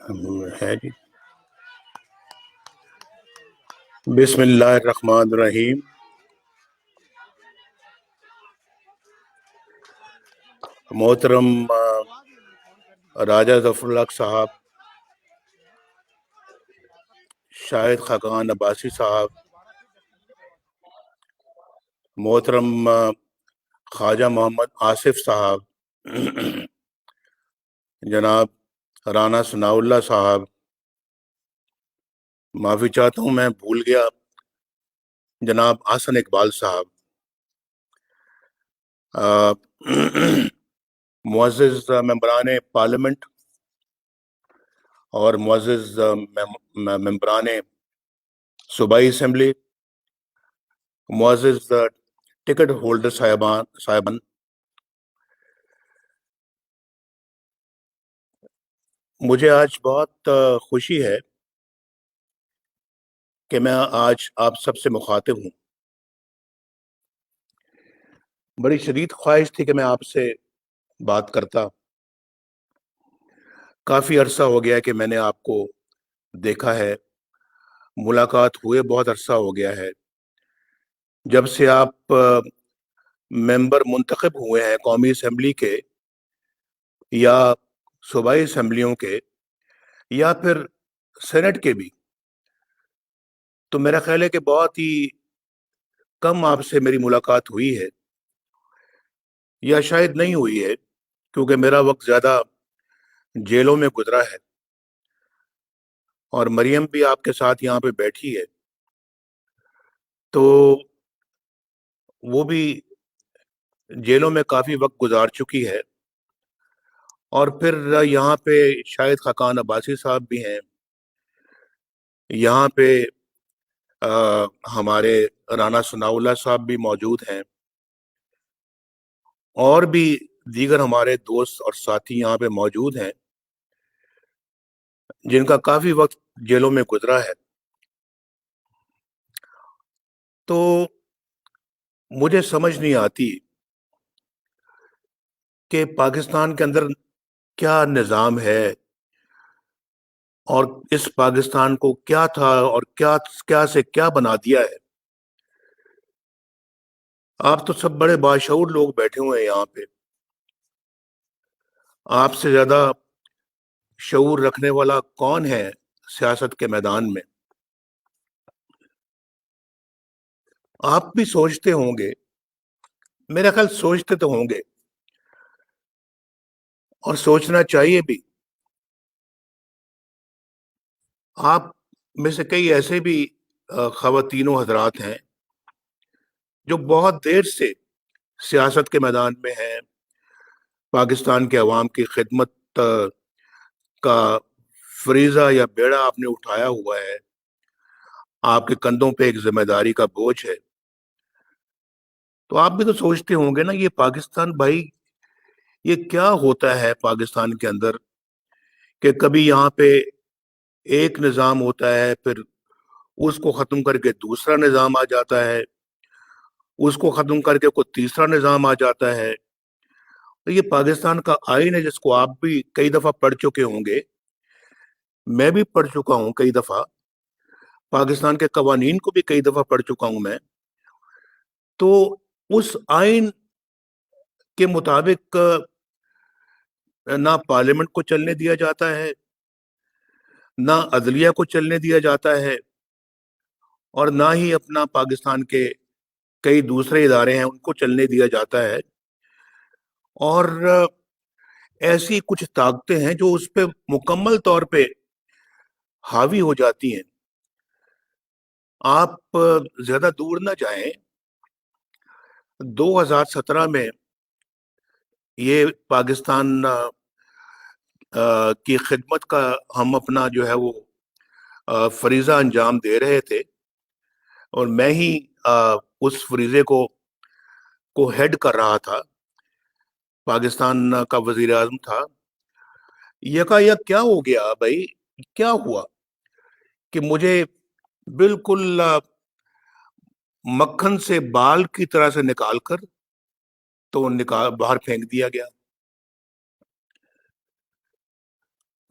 ہے جی۔ بسم اللہ الرحمن الرحیم۔ محترم راجہ ظفر الحق صاحب، شاہد خاقان عباسی صاحب، محترم خواجہ محمد آصف صاحب، جناب رانا ثناء اللہ صاحب، معافی چاہتا ہوں میں بھول گیا جناب حسن اقبال صاحب، معزز ممبران پارلیمنٹ اور معزز ممبران صوبائی اسمبلی، معزز ٹکٹ ہولڈر صاحبان، مجھے آج بہت خوشی ہے کہ میں آج آپ سب سے مخاطب ہوں۔ بڑی شدید خواہش تھی کہ میں آپ سے بات کرتا۔ کافی عرصہ ہو گیا کہ میں نے آپ کو دیکھا ہے، ملاقات ہوئے بہت عرصہ ہو گیا ہے۔ جب سے آپ ممبر منتخب ہوئے ہیں قومی اسمبلی کے یا صوبائی اسمبلیوں کے یا پھر سینٹ کے بھی، تو میرا خیال ہے کہ بہت ہی کم آپ سے میری ملاقات ہوئی ہے، یا شاید نہیں ہوئی ہے، کیونکہ میرا وقت زیادہ جیلوں میں گزرا ہے، اور مریم بھی آپ کے ساتھ یہاں پہ بیٹھی ہے، تو وہ بھی جیلوں میں کافی وقت گزار چکی ہے۔ اور پھر یہاں پہ شاہد خاقان عباسی صاحب بھی ہیں، یہاں پہ ہمارے رانا ثناء اللہ صاحب بھی موجود ہیں، اور بھی دیگر ہمارے دوست اور ساتھی یہاں پہ موجود ہیں جن کا کافی وقت جیلوں میں گزرا ہے۔ تو مجھے سمجھ نہیں آتی کہ پاکستان کے اندر کیا نظام ہے، اور اس پاکستان کو کیا تھا اور کیا سے کیا بنا دیا ہے۔ آپ تو سب بڑے باشعور لوگ بیٹھے ہوئے ہیں یہاں پہ، آپ سے زیادہ شعور رکھنے والا کون ہے سیاست کے میدان میں؟ آپ بھی سوچتے ہوں گے، میرا خیال سوچتے تو ہوں گے، اور سوچنا چاہیے بھی۔ آپ میں سے کئی ایسے بھی خواتین و حضرات ہیں جو بہت دیر سے سیاست کے میدان میں ہیں، پاکستان کے عوام کی خدمت کا فریضہ یا بیڑا آپ نے اٹھایا ہوا ہے، آپ کے کندھوں پہ ایک ذمہ داری کا بوجھ ہے۔ تو آپ بھی تو سوچتے ہوں گے نا، یہ پاکستان بھائی، یہ کیا ہوتا ہے پاکستان کے اندر کہ کبھی یہاں پہ ایک نظام ہوتا ہے، پھر اس کو ختم کر کے دوسرا نظام آ جاتا ہے، اس کو ختم کر کے کوئی تیسرا نظام آ جاتا ہے۔ تو یہ پاکستان کا آئین ہے جس کو آپ بھی کئی دفعہ پڑھ چکے ہوں گے، میں بھی پڑھ چکا ہوں کئی دفعہ، پاکستان کے قوانین کو بھی کئی دفعہ پڑھ چکا ہوں میں۔ تو اس آئین کے مطابق نہ پارلیمنٹ کو چلنے دیا جاتا ہے، نہ عدلیہ کو چلنے دیا جاتا ہے، اور نہ ہی اپنا پاکستان کے کئی دوسرے ادارے ہیں ان کو چلنے دیا جاتا ہے، اور ایسی کچھ طاقتیں ہیں جو اس پہ مکمل طور پہ حاوی ہو جاتی ہیں۔ آپ زیادہ دور نہ جائیں، 2017 میں یہ پاکستان کی خدمت کا ہم اپنا جو ہے وہ فریضہ انجام دے رہے تھے، اور میں ہی اس فریضے کو ہیڈ کر رہا تھا، پاکستان کا وزیر اعظم تھا۔ یک کیا ہو گیا بھائی، کیا ہوا کہ مجھے بالکل مکھن سے بال کی طرح سے نکال کر تو باہر پھینک دیا گیا۔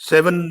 7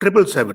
777,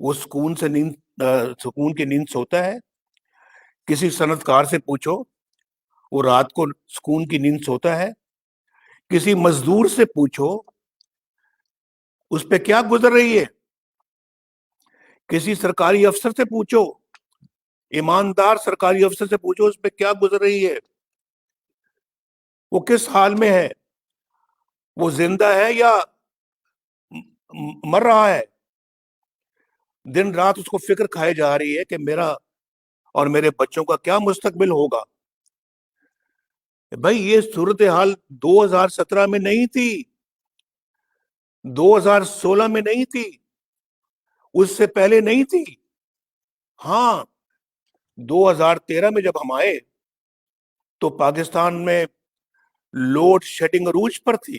وہ سکون کی نیند سوتا ہے؟ کسی صنعتکار سے پوچھو، وہ رات کو سکون کی نیند سوتا ہے؟ کسی مزدور سے پوچھو اس پہ کیا گزر رہی ہے؟ کسی سرکاری افسر سے پوچھو، ایماندار سرکاری افسر سے پوچھو اس پہ کیا گزر رہی ہے، وہ کس حال میں ہے، وہ زندہ ہے یا مر رہا ہے؟ دن رات اس کو فکر کھائے جا رہی ہے کہ میرا اور میرے بچوں کا کیا مستقبل ہوگا۔ بھائی یہ صورتحال 2017 میں نہیں تھی، 2016 میں نہیں تھی، اس سے پہلے نہیں تھی۔ ہاں، 2013 میں جب ہم آئے تو پاکستان میں لوڈ شیڈنگ عروج پر تھی۔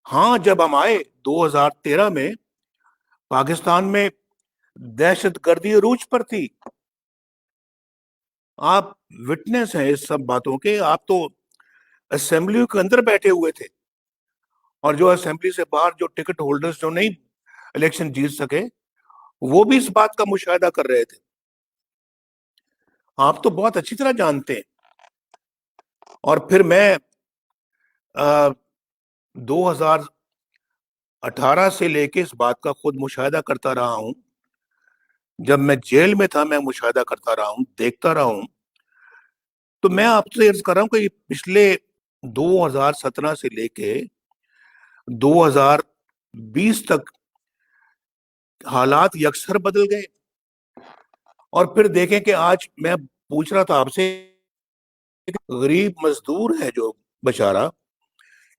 ہاں، جب ہم آئے 2013 میں پاکستان میں دہشت گردی عروج پر تھی۔ آپ وٹنس ہیں اس سب باتوں کے، آپ تو اسمبلی کے اندر بیٹھے ہوئے تھے، اور جو اسمبلی سے باہر جو ٹکٹ ہولڈرز جو نہیں الیکشن جیت سکے وہ بھی اس بات کا مشاہدہ کر رہے تھے۔ آپ تو بہت اچھی طرح جانتے ہیں۔ اور پھر میں 2018 سے لے کے اس بات کا خود مشاہدہ کرتا رہا ہوں، جب میں جیل میں تھا میں مشاہدہ کرتا رہا ہوں، دیکھتا رہا ہوں۔ تو میں آپ سے عرض کر رہا ہوں کہ یہ پچھلے 2017 سے لے کے 2020 تک حالات یکسر بدل گئے۔ اور پھر دیکھیں کہ آج میں پوچھ رہا تھا آپ سے، غریب مزدور ہے جو بیچارہ،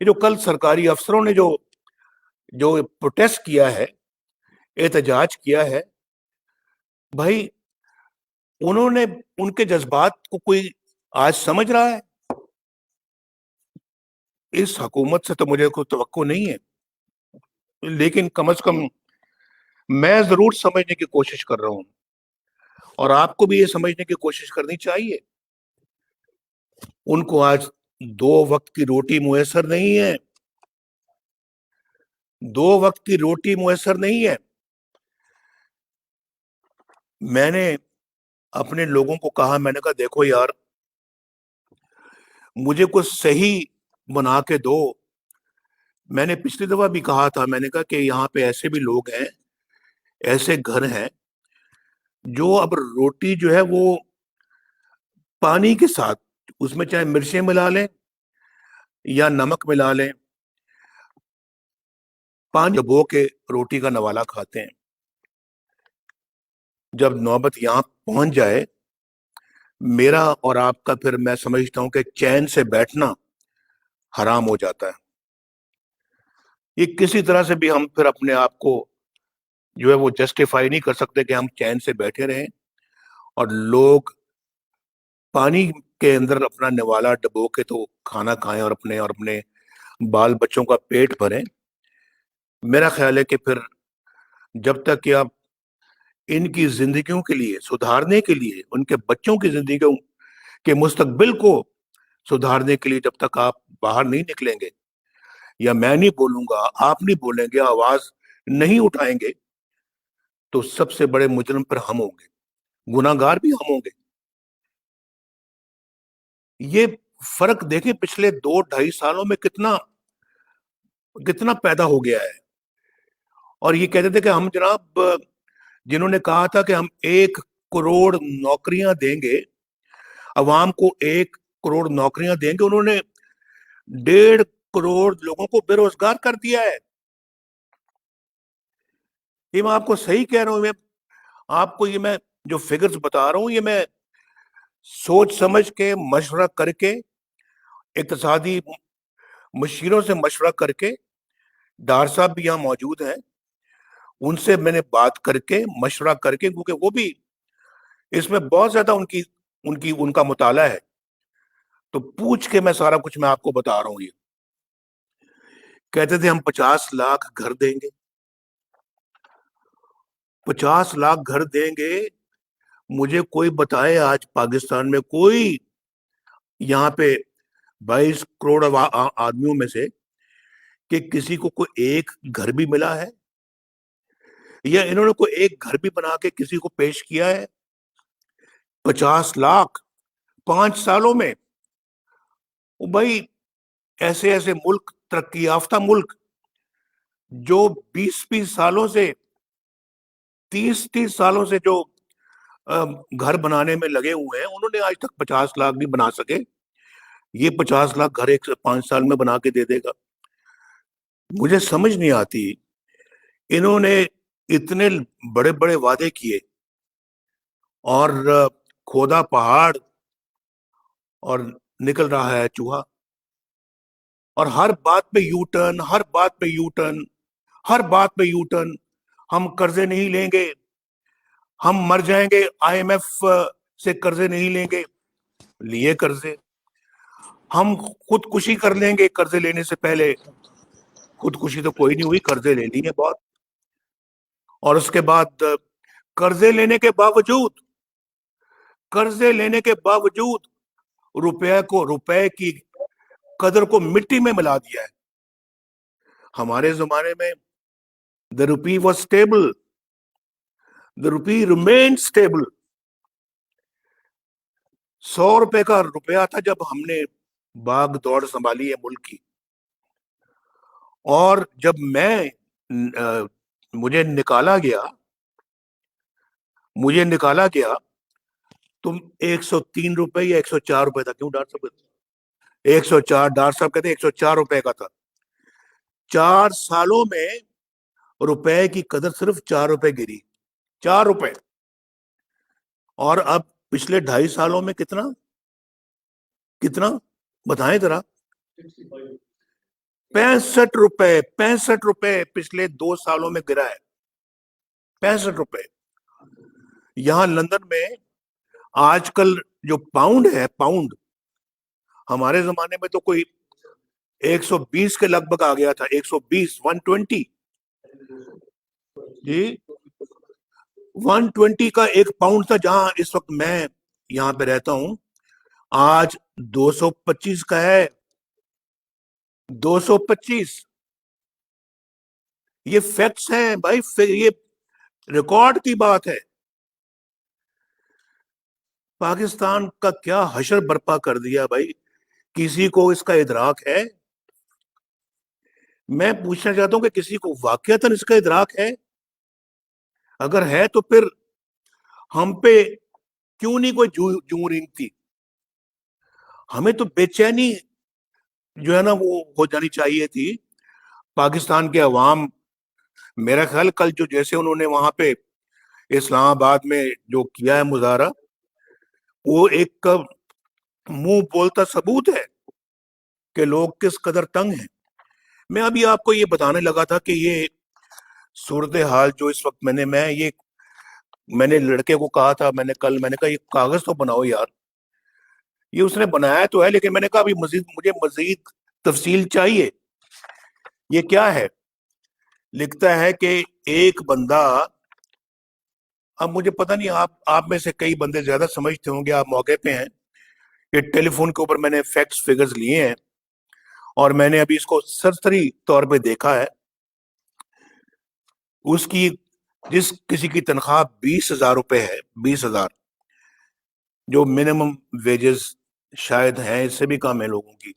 یہ جو کل سرکاری افسروں نے جو پروٹیسٹ کیا ہے، احتجاج کیا ہے، بھائی انہوں نے ان کے جذبات کو کوئی آج سمجھ رہا ہے؟ اس حکومت سے تو مجھے کوئی توقع نہیں ہے، لیکن کم از کم میں ضرور سمجھنے کی کوشش کر رہا ہوں، اور آپ کو بھی یہ سمجھنے کی کوشش کرنی چاہیے۔ ان کو آج 2 وقت کی روٹی میسر نہیں ہے، 2 وقت کی روٹی میسر نہیں ہے۔ میں نے اپنے لوگوں کو کہا، میں نے کہا دیکھو یار، مجھے کچھ صحیح بنا کے دو۔ میں نے پچھلی دفعہ بھی کہا تھا، میں نے کہا کہ یہاں پہ ایسے بھی لوگ ہیں، ایسے گھر ہیں جو اب روٹی جو ہے وہ پانی کے ساتھ، اس میں چاہے مرچیں ملا لیں یا نمک ملا لیں، پانی ڈبو کے روٹی کا نوالا کھاتے ہیں۔ جب نوبت یہاں پہنچ جائے میرا اور آپ کا، پھر میں سمجھتا ہوں کہ چین سے بیٹھنا حرام ہو جاتا ہے۔ یہ کسی طرح سے بھی ہم پھر اپنے آپ کو جو ہے وہ جسٹیفائی نہیں کر سکتے کہ ہم چین سے بیٹھے رہیں اور لوگ پانی کے اندر اپنا نوالا ڈبو کے تو کھانا کھائیں اور اپنے بال بچوں کا پیٹ بھریں۔ میرا خیال ہے کہ پھر جب تک کہ آپ ان کی زندگیوں کے لیے سدھارنے کے لیے، ان کے بچوں کی زندگیوں کے مستقبل کو سدھارنے کے لیے جب تک آپ باہر نہیں نکلیں گے، یا میں نہیں بولوں گا، آپ نہیں بولیں گے، آواز نہیں اٹھائیں گے، تو سب سے بڑے مجرم پر ہم ہوں گے، گناہ گار بھی ہم ہوں گے۔ یہ فرق دیکھیں پچھلے 2-2.5 سالوں میں کتنا پیدا ہو گیا ہے۔ اور یہ کہتے تھے کہ ہم جناب، جنہوں نے کہا تھا کہ ہم 1 کروڑ نوکریاں دیں گے، عوام کو 1 کروڑ نوکریاں دیں گے، انہوں نے 1.5 کروڑ لوگوں کو بے روزگار کر دیا ہے۔ یہ میں آپ کو صحیح کہہ رہا ہوں، آپ کو یہ میں جو فگرز بتا رہا ہوں، یہ میں سوچ سمجھ کے مشورہ کر کے، اقتصادی مشیروں سے مشورہ کر کے، ڈار صاحب بھی یہاں موجود ہیں، ان سے میں نے بات کر کے مشورہ کر کے، کیونکہ وہ بھی اس میں بہت زیادہ ان کا مطالعہ ہے، تو پوچھ کے میں سارا کچھ میں آپ کو بتا رہا ہوں۔ یہ کہتے تھے ہم 50 لاکھ گھر دیں گے، 50 لاکھ گھر دیں گے۔ مجھے کوئی بتائے آج پاکستان میں کوئی، یہاں پہ 22 کروڑ آدمیوں میں سے، کہ کسی کو کوئی ایک گھر بھی ملا ہے؟ یا انہوں نے کوئی ایک گھر بھی بنا کے کسی کو پیش کیا ہے؟ 50 لاکھ 5 سالوں میں! بھائی ایسے ایسے ملک، ترقی یافتہ ملک جو 20 سالوں سے 30 سالوں سے جو گھر بنانے میں لگے ہوئے ہیں، انہوں نے آج تک 50 لاکھ نہیں بنا سکے. یہ 50 لاکھ گھر 5 سال میں بنا کے دے دے گا. مجھے سمجھ نہیں آتی، انہوں نے اتنے بڑے بڑے وعدے کیے اور کھودا پہاڑ اور نکل رہا ہے چوہا. اور ہر بات پہ یو ٹرن، ہر بات پہ یو ٹرن، ہر بات پہ یو ٹرن. ہم قرضے نہیں لیں گے، ہم مر جائیں گے، آئی ایم ایف سے قرضے نہیں لیں گے. لیے قرضے. ہم خودکشی کر لیں گے قرضے لینے سے پہلے. خودکشی تو کوئی نہیں ہوئی، قرضے لے لیے بہت. اور اس کے بعد قرضے لینے کے باوجود روپے کی قدر کو مٹی میں ملا دیا ہے. ہمارے زمانے میں the rupee was stable, the rupee remained stable. 100 روپے کا روپیہ تھا جب ہم نے باغ دوڑ سنبھالی ہے ملک کی. اور جب مجھے نکالا گیا تم 103 روپے یا 104 روپے تھا. کیوں ڈاکٹر صاحب؟ 104. ڈاکٹر صاحب کہتے 104 روپے کا تھا. 4 سالوں میں روپے کی قدر صرف 4 روپے گری. 4 روپے. اور اب پچھلے 2.5 سالوں میں کتنا بتائیں ذرا؟ 65 روپے پچھلے 2 سالوں میں گرا ہے. 65 روپے. یہاں لندن میں آج کل جو پاؤنڈ ہے، ہمارے زمانے میں تو کوئی 120 کے لگ بھگ آ گیا تھا. 120، 120. جی 120 کا ایک پاؤنڈ تھا جہاں اس وقت میں یہاں پہ رہتا ہوں. آج 225 کا ہے. 225. یہ فیکٹس ہیں بھائی، یہ ریکارڈ کی بات ہے. پاکستان کا کیا حشر برپا کر دیا بھائی. کسی کو اس کا ادراک ہے؟ میں پوچھنا چاہتا ہوں کہ کسی کو واقعتاً اس کا ادراک ہے؟ اگر ہے تو پھر ہم پہ کیوں نہیں کوئی جوں رینگتی؟ ہمیں تو بے چینی جو ہے نا وہ ہو جانی چاہیے تھی. پاکستان کے عوام، میرا خیال کل جو جیسے انہوں نے وہاں پہ اسلام آباد میں جو کیا ہے مظاہرہ، وہ ایک منہ بولتا ثبوت ہے کہ لوگ کس قدر تنگ ہیں. میں ابھی آپ کو یہ بتانے لگا تھا کہ یہ صورتحال جو اس وقت میں نے لڑکے کو کہا تھا، میں نے کہا یہ کاغذ تو بناؤ یار. یہ اس نے بنایا تو ہے، لیکن میں نے کہا ابھی مجھے مزید تفصیل چاہیے. یہ کیا ہے؟ لکھتا ہے کہ ایک بندہ، اب مجھے پتہ نہیں آپ میں سے کئی بندے زیادہ سمجھتے ہوں گے، آپ موقع پہ ہیں. یہ ٹیلی فون کے اوپر میں نے فیکٹس فگرز لیے ہیں اور میں نے ابھی اس کو سرسری طور پہ دیکھا ہے. اس کی جس کسی کی تنخواہ 20,000 روپے ہے، 20,000 جو منیمم ویجز شاید ہیں، اس سے بھی کم ہے لوگوں کی.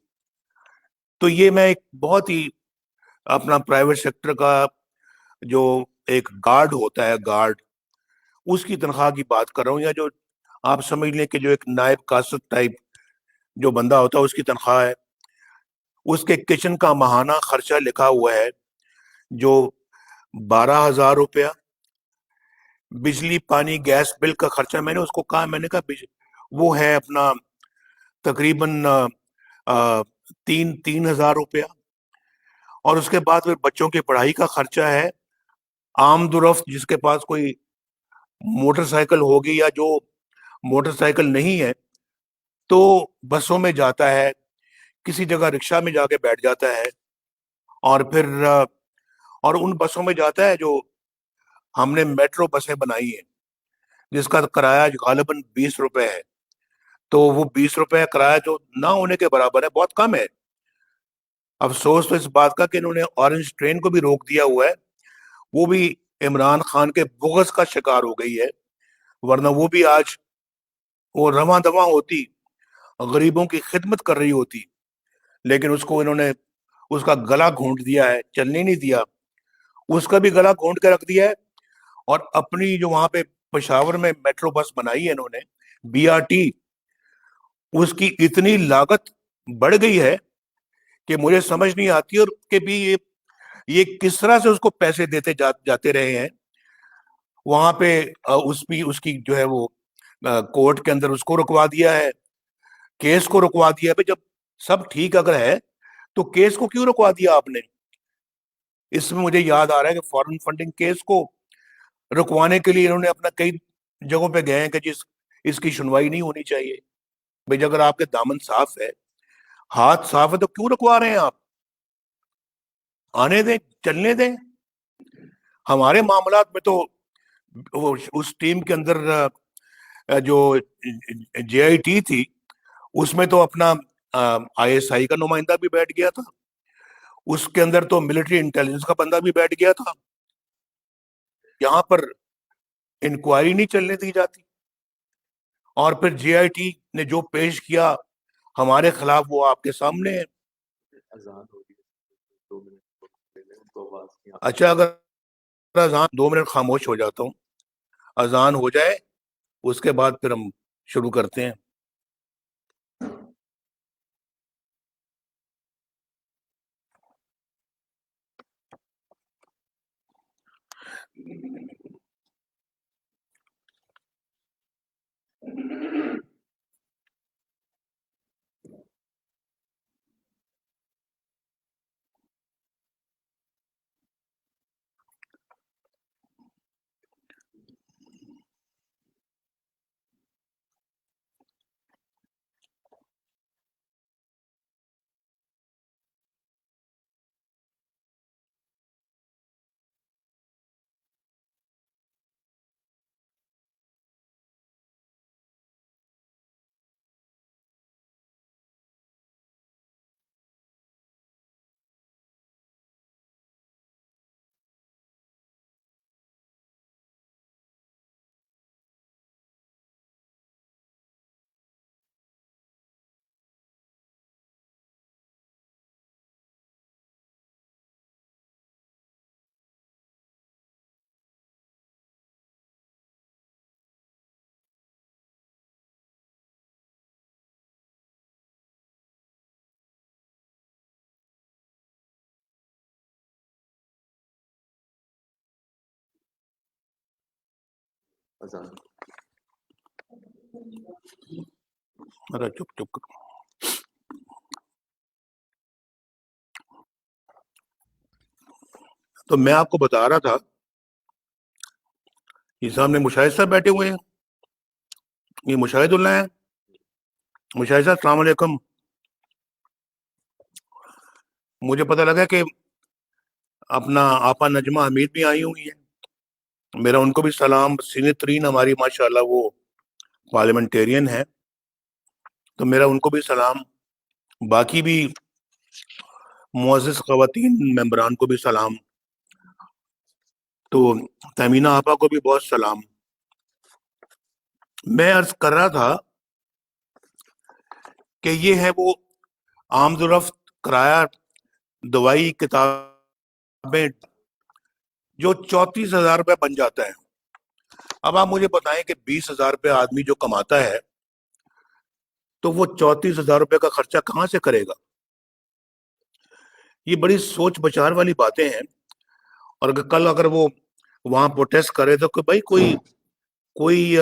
تو یہ میں ایک بہت ہی اپنا پرائیویٹ سیکٹر کا جو ایک گارڈ ہوتا ہے، گارڈ، اس کی تنخواہ کی بات کر رہا ہوں. یا جو آپ سمجھ لیں کہ جو ایک نائب قاصد ٹائپ جو بندہ ہوتا ہے، اس کی تنخواہ ہے. اس کے کچن کا ماہانہ خرچہ لکھا ہوا ہے جو 12,000 روپیہ. بجلی پانی گیس بل کا خرچہ میں نے اس کو کہا، میں نے کہا وہ ہے اپنا تقریباً 3,000 روپیہ. اور اس کے بعد پھر بچوں کی پڑھائی کا خرچہ ہے. آمد و رفت، جس کے پاس کوئی موٹر سائیکل ہوگی یا جو موٹر سائیکل نہیں ہے تو بسوں میں جاتا ہے، کسی جگہ رکشہ میں جا کے بیٹھ جاتا ہے، اور پھر اور ان بسوں میں جاتا ہے جو ہم نے میٹرو بسیں بنائی ہیں جس کا کرایہ غالباً 20 روپے ہے. تو وہ 20 روپے کرایہ جو نہ ہونے کے برابر ہے، بہت کم ہے. افسوس تو اس بات کا کہ انہوں نے اورنج ٹرین کو بھی روک دیا ہوا ہے. وہ بھی عمران خان کے بغض کا شکار ہو گئی ہے، ورنہ وہ بھی آج وہ رواں دواں ہوتی، غریبوں کی خدمت کر رہی ہوتی، لیکن اس کو انہوں نے اس کا گلا گھونٹ دیا ہے، چلنے نہیں دیا، اس کا بھی گلا گھونٹ کے رکھ دیا ہے۔ اور اپنی جو وہاں پہ پشاور میں میٹرو بس بنائی ہے انہوں نے، بی آر ٹی، اس کی اتنی لاگت بڑھ گئی ہے کہ مجھے سمجھ نہیں آتی، اور کہ بھی یہ کس طرح سے اس کو پیسے دیتے جاتے رہے ہیں وہاں پہ۔ اس کی جو ہے وہ کورٹ کے اندر اس کو رکوا دیا ہے، کیس کو رکوا دیا ہے۔ جب سب ٹھیک اگر ہے تو کیس کو کیوں رکوا دیا آپ نے؟ اس میں مجھے یاد آ رہا ہے کہ فارن فنڈنگ کیس کو رکوانے کے لیے انہوں نے اپنا کئی جگہوں پہ گئے ہیں کہ اس کی سنوائی نہیں ہونی چاہیے۔ بھائی اگر آپ کے دامن صاف ہے، ہاتھ صاف ہے، تو کیوں رکوا رہے ہیں آپ؟ آنے دیں، چلنے دیں۔ ہمارے معاملات میں تو اس ٹیم کے اندر جو جے آئی ٹی تھی، اس میں تو اپنا آئی ایس آئی کا نمائندہ بھی بیٹھ گیا تھا، اس کے اندر تو ملٹری انٹیلیجنس کا بندہ بھی بیٹھ گیا تھا۔ یہاں پر انکوائری نہیں چلنے دی جاتی، اور پھر جے آئی ٹی نے جو پیش کیا ہمارے خلاف وہ آپ کے سامنے ہے۔ اچھا، اگر اذان 2 منٹ خاموش ہو جاتا ہوں، اذان ہو جائے اس کے بعد پھر ہم شروع کرتے ہیں۔ ارے چپ چپ کرو۔ تو میں آپ کو بتا رہا تھا، یہ سامنے مشاہد صاحب بیٹھے ہوئے ہیں، یہ مشاہد اللہ ہیں۔ مشاہد صاحب السلام علیکم۔ مجھے پتہ لگا کہ اپنا آپا نجمہ حمید بھی آئی ہوئی ہیں، میرا ان کو بھی سلام۔ سینئر ترین ہماری ماشاءاللہ وہ پارلیمنٹیرین ہے، تو میرا ان کو بھی سلام۔ باقی بھی معزز خواتین ممبران کو بھی سلام، تو تمینہ آپا کو بھی بہت سلام۔ میں عرض کر رہا تھا کہ یہ ہے وہ آمد و رفت، کرایہ، دوائی، کتابیں، جو 34,000 روپے بن جاتا ہے۔ اب آپ مجھے بتائیں کہ 20,000 روپے آدمی جو کماتا ہے تو وہ 34,000 روپے کا خرچہ کہاں سے کرے گا؟ یہ بڑی سوچ بچار والی باتیں ہیں۔ اور کل اگر وہ وہاں پروٹیسٹ کرے تو کہ بھائی کوئی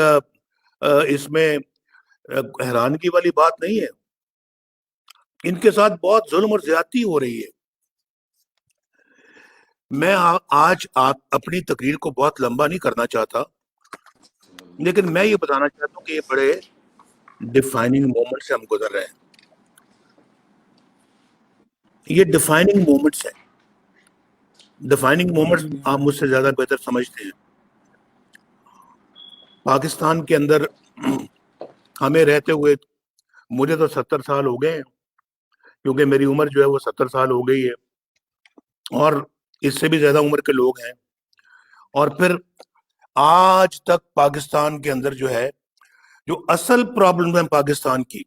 اس میں حیرانگی والی بات نہیں ہے۔ ان کے ساتھ بہت ظلم اور زیادتی ہو رہی ہے۔ میں آج اپنی تقریر کو بہت لمبا نہیں کرنا چاہتا، لیکن میں یہ بتانا چاہتا ہوں کہ یہ بڑے ڈیفائننگ مومنٹ سے ہم گزر رہے ہیں۔ یہ ڈیفائننگ مومنٹس ہیں۔ ڈیفائننگ مومنٹس آپ مجھ سے زیادہ بہتر سمجھتے ہیں۔ پاکستان کے اندر ہمیں رہتے ہوئے مجھے تو 70 سال ہو گئے ہیں، کیونکہ میری عمر جو ہے وہ 70 سال ہو گئی ہے، اور اس سے بھی زیادہ عمر کے لوگ ہیں۔ اور پھر آج تک پاکستان کے اندر جو ہے، جو اصل پرابلم ہے پاکستان کی،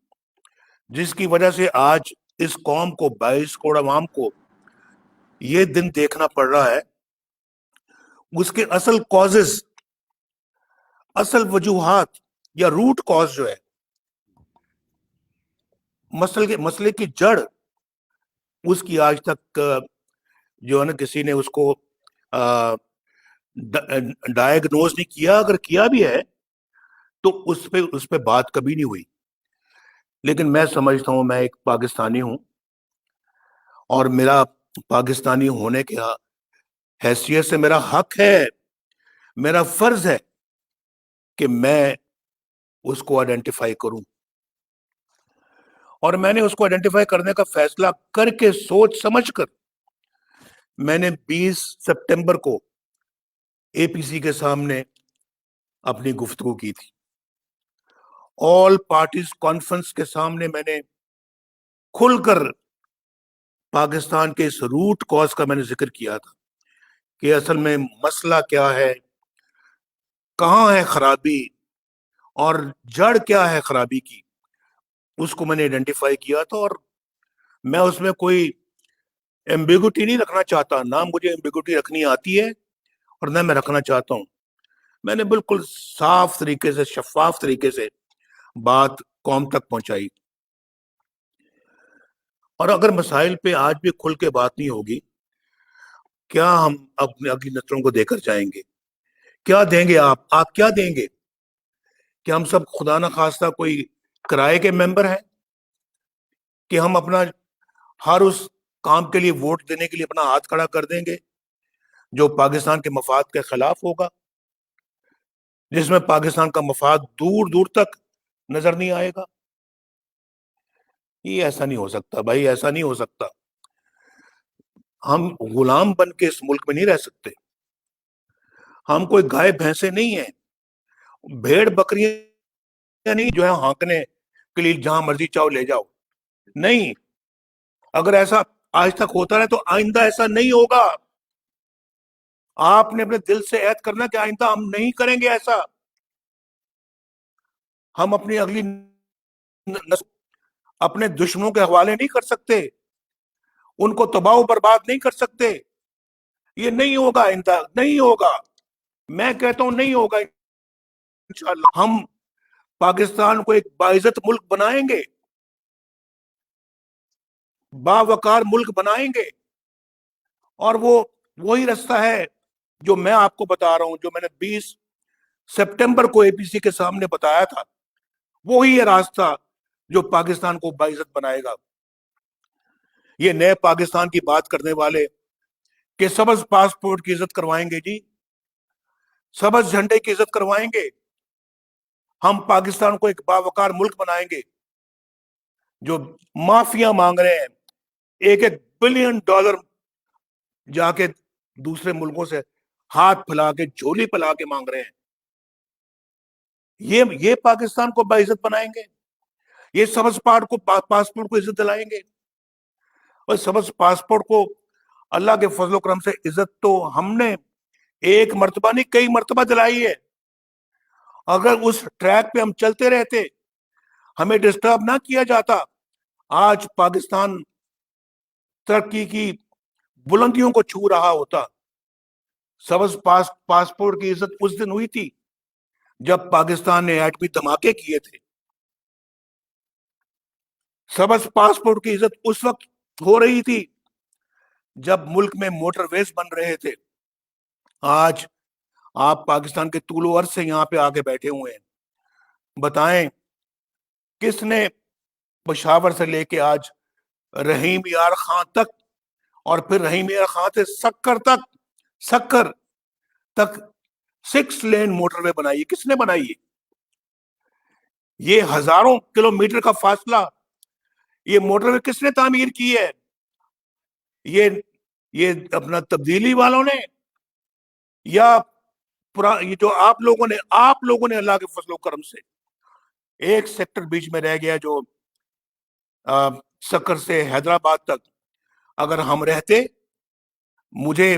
جس کی وجہ سے آج اس قوم کو 22 کروڑ عوام کو یہ دن دیکھنا پڑ رہا ہے، اس کے اصل کازز، اصل وجوہات یا روٹ کاز جو ہے، مسئلے کی جڑ، اس کی آج تک جو ہے نا کسی نے اس کو ڈائگنوز نہیں کیا. اگر کیا بھی ہے تو اس پہ بات کبھی نہیں ہوئی. لیکن میں سمجھتا ہوں، میں ایک پاکستانی ہوں، اور میرا پاکستانی ہونے کی حیثیت سے میرا حق ہے، میرا فرض ہے کہ میں اس کو آئیڈینٹیفائی کروں. اور میں نے اس کو آئیڈینٹیفائی کرنے کا فیصلہ کر کے، سوچ سمجھ کر، میں نے 20 سپٹمبر کو اے پی سی کے سامنے اپنی گفتگو کی تھی. آل پارٹیز کانفرنس کے سامنے میں نے کھل کر پاکستان کے اس روٹ کاز کا میں نے ذکر کیا تھا کہ اصل میں مسئلہ کیا ہے، کہاں ہے خرابی، اور جڑ کیا ہے خرابی کی. اس کو میں نے آئیڈینٹیفائی کیا تھا، اور میں اس میں کوئی ایمبیگوٹی نہیں رکھنا چاہتا، نہ مجھے ایمبیگوٹی رکھنی آتی ہے اور نہ میں رکھنا چاہتا ہوں. میں نے بالکل صاف طریقے سے، شفاف طریقے سے بات قوم تک پہنچائی. اور اگر مسائل پہ آج بھی کھل کے بات نہیں ہوگی، کیا ہم اپنے اگلی نسلوں کو دے کر جائیں گے؟ کیا دیں گے آپ کیا دیں گے؟ کہ ہم سب خدا نہ خواستہ کوئی کرائے کے ممبر ہیں کہ ہم اپنا ہر اس کام کے لیے ووٹ دینے کے لیے اپنا ہاتھ کھڑا کر دیں گے جو پاکستان کے مفاد کے خلاف ہوگا، جس میں پاکستان کا مفاد دور دور تک نظر نہیں آئے گا؟ یہ ایسا نہیں ہو سکتا بھائی، ایسا نہیں ہو سکتا. ہم غلام بن کے اس ملک میں نہیں رہ سکتے. ہم کوئی گائے بھینسے نہیں ہیں، بھیڑ بکریاں نہیں جو ہے ہانکنے کے لیے جہاں مرضی چاہو لے جاؤ. نہیں، اگر ایسا آج تک ہوتا رہے تو آئندہ ایسا نہیں ہوگا. آپ نے اپنے دل سے عہد کرنا کہ آئندہ ہم نہیں کریں گے ایسا. ہم اپنی اگلی نسل اپنے دشمنوں کے حوالے نہیں کر سکتے، ان کو تباہ و برباد نہیں کر سکتے. یہ نہیں ہوگا، آئندہ نہیں ہوگا. میں کہتا ہوں نہیں ہوگا انشاءاللہ. ہم پاکستان کو ایک باعزت ملک بنائیں گے، باوقار ملک بنائیں گے، اور وہی رستہ ہے جو میں آپ کو بتا رہا ہوں، جو میں نے 20 سپٹمبر کو اے پی سی کے سامنے بتایا تھا. وہی ہے راستہ جو پاکستان کو باعزت بنائے گا. یہ نئے پاکستان کی بات کرنے والے کہ سبز پاسپورٹ کی عزت کروائیں گے، جی سبز جھنڈے کی عزت کروائیں گے. ہم پاکستان کو ایک باوقار ملک بنائیں گے. جو مافیا مانگ رہے ہیں $1 بلین جا کے دوسرے ملکوں سے ہاتھ پھیلا کے، جھولی پھیلا کے مانگ رہے ہیں، یہ پاکستان کو باعزت بنائیں گے. یہ سبز پاسپورٹ کو عزت دلائیں گے. اور سبز پاسپورٹ کو اللہ کے فضل و کرم سے عزت تو ہم نے ایک مرتبہ نہیں، کئی مرتبہ دلائی ہے. اگر اس ٹریک پہ ہم چلتے رہتے، ہمیں ڈسٹرب نہ کیا جاتا، آج پاکستان ترقی کی بلندیوں کو چھو رہا ہوتا. سبز پاسپورٹ کی عزت اس دن ہوئی تھی جب پاکستان نے ایٹمی دھماکے کیے تھے. سبز پاسپورٹ کی عزت اس وقت ہو رہی تھی جب ملک میں موٹر ویز بن رہے تھے. آج آپ پاکستان کے طول و عرض سے یہاں پہ آگے بیٹھے ہوئے ہیں، بتائیں کس نے پشاور سے لے کے آج رحیم یار خان تک، اور پھر رحیم یار خان سے سکر تک 6 لین موٹر وے بنائی؟ کس نے بنائی؟ یہ ہزاروں کلومیٹر کا فاصلہ، یہ موٹر وے کس نے تعمیر کی ہے؟ یہ اپنا تبدیلی والوں نے، یا یہ جو آپ لوگوں نے اللہ کے فضل و کرم سے ایک سیکٹر بیچ میں رہ گیا جو سکر سے حیدرآباد تک. اگر ہم رہتے، مجھے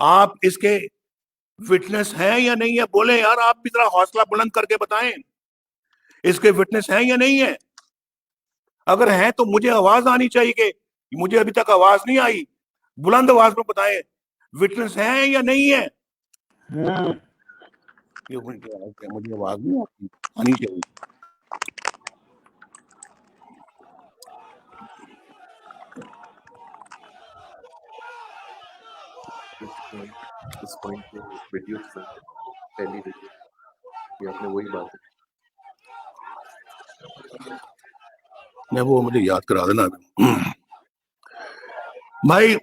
آپ اس کے وٹنس ہیں یا نہیں ہے؟ بولیں یار، آپ بھی ذرا حوصلہ بلند کر کے بتائیں اس کے وٹنس ہیں یا نہیں ہے. اگر ہیں تو مجھے آواز آنی چاہیے کہ مجھے ابھی تک آواز نہیں آئی. بلند آواز میں بتائیں وٹنس ہیں یا نہیں ہے. مجھے آواز نہیں آنی چاہیے. اس پوائنٹ پہ ویڈیو پہلی ویڈیو یہ آپ نے وہی بات ہے. میں وہ مجھے یاد کرا دینا بھائی.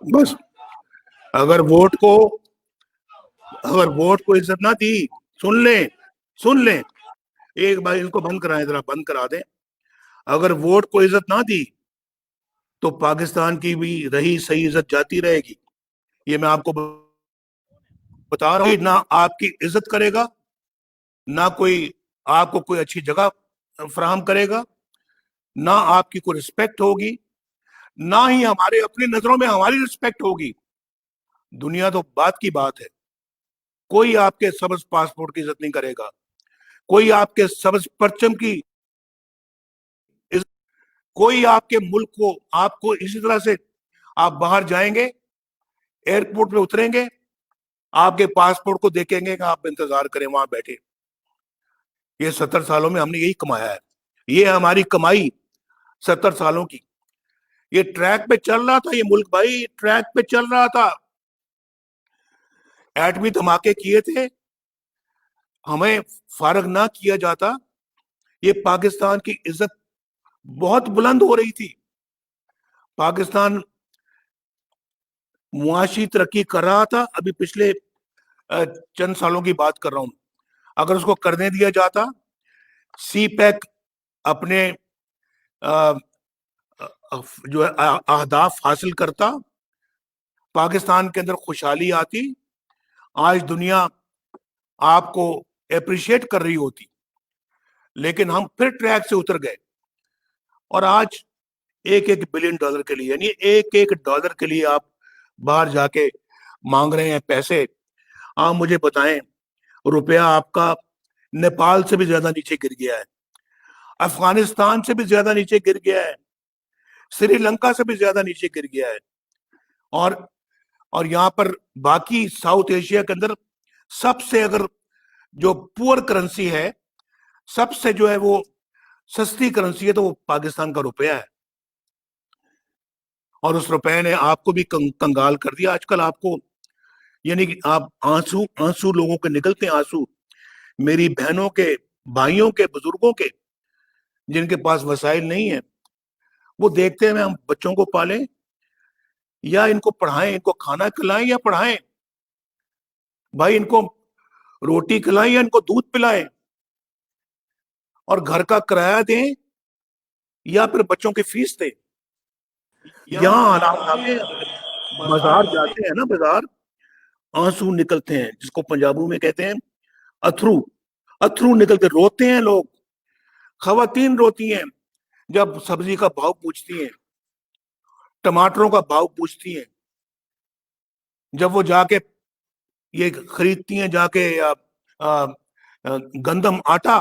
بس اگر ووٹ کو عزت نہ دی، سن لیں ایک بار ان کو بند کرائیں، ذرا بند کرا دیں. اگر ووٹ کو عزت نہ دی تو پاکستان کی بھی رہی صحیح عزت جاتی رہے گی. یہ میں آپ کو بتا رہا ہوں. نہ آپ کی عزت کرے گا، نہ کوئی آپ کو کوئی اچھی جگہ فراہم کرے گا، نہ آپ کی کوئی رسپیکٹ ہوگی، نہ ہی ہمارے اپنی نظروں میں ہماری رسپیکٹ ہوگی. دنیا تو بات کی بات ہے. کوئی آپ کے سبز پاسپورٹ کی عزت نہیں کرے گا، کوئی آپ کے سبز پرچم کی عزت، کوئی آپ کے ملک کو آپ کو اسی طرح سے آپ باہر جائیں گے، ایئرپورٹ پہ اتریں گے، آپ کے پاسپورٹ کو دیکھیں گے کہ آپ انتظار کریں وہاں بیٹھے. یہ 70 سالوں میں ہم نے یہی کمایا ہے. یہ ہماری کمائی 70 سالوں کی. یہ ٹریک پہ چل رہا تھا، یہ ملک بھائی ٹریک پہ چل رہا تھا. ایٹمی دھماکے کیے تھے، ہمیں فارغ نہ کیا جاتا. یہ پاکستان کی عزت بہت بلند ہو رہی تھی. پاکستان معاشی ترقی کر رہا تھا. ابھی پچھلے چند سالوں کی بات کر رہا ہوں. اگر اس کو کرنے دیا جاتا، سی پیک اپنے جو اہداف حاصل کرتا، پاکستان کے اندر خوشحالی آتی، آج دنیا آپ کو اپریشیٹ کر رہی ہوتی. لیکن ہم پھر ٹریک سے اتر گئے اور آج $1 بلین کے لیے، یعنی $1 کے لیے آپ باہر جا کے مانگ رہے ہیں پیسے. آپ مجھے بتائیں، روپیہ آپ کا نیپال سے بھی زیادہ نیچے گر گیا ہے، افغانستان سے بھی زیادہ نیچے گر گیا ہے، سری لنکا سے بھی زیادہ نیچے گر گیا ہے. اور یہاں پر باقی ساؤتھ ایشیا کے اندر سب سے اگر جو پور کرنسی ہے، سب سے جو ہے وہ سستی کرنسی ہے تو وہ پاکستان کا روپیہ ہے. اور اس روپے نے آپ کو بھی کنگال کر دیا. آج کل آپ کو یعنی کہ آپ آنسو لوگوں کے نکلتے ہیں، آنسو میری بہنوں کے، بھائیوں کے، بزرگوں کے جن کے پاس وسائل نہیں ہیں. وہ دیکھتے ہیں ہم بچوں کو پالیں یا ان کو پڑھائیں، ان کو کھانا کھلائیں یا پڑھائیں. بھائی ان کو روٹی کھلائیں یا ان کو دودھ پلائیں، اور گھر کا کرایہ دیں یا پھر بچوں کی فیس دیں. یہاں بازار جاتے ہیں نا، بازار آنسو نکلتے ہیں، جس کو پنجابوں میں کہتے ہیں اتھرو نکلتے، روتے ہیں لوگ. خواتین روتی ہیں جب سبزی کا بھاؤ پوچھتی ہیں، ٹماٹروں کا بھاؤ پوچھتی ہیں، جب وہ جا کے یہ خریدتی ہیں جا کے گندم آٹا،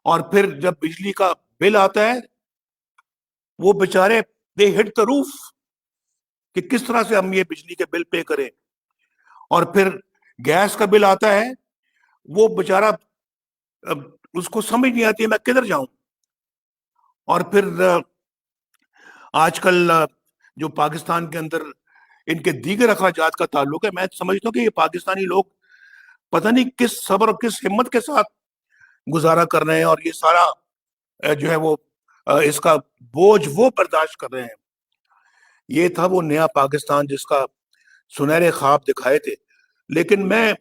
اور پھر جب بجلی کا بل آتا ہے وہ بیچارے دے ہٹ دا روف کہ کس طرح سے ہم یہ بجلی کے بل پے کریں. اور پھر گیس کا بل آتا ہے، وہ بیچارہ اس کو سمجھ نہیں آتی ہے میں کدھر جاؤں. اور پھر آج کل جو پاکستان کے اندر ان کے دیگر اخراجات کا تعلق ہے، میں سمجھتا ہوں کہ یہ پاکستانی لوگ پتہ نہیں کس صبر اور کس ہمت کے ساتھ گزارا کر رہے ہیں، اور یہ سارا جو ہے وہ اس کا بوجھ وہ برداشت کر رہے ہیں. یہ تھا وہ نیا پاکستان جس کا سنہرے خواب دکھائے تھے. لیکن میں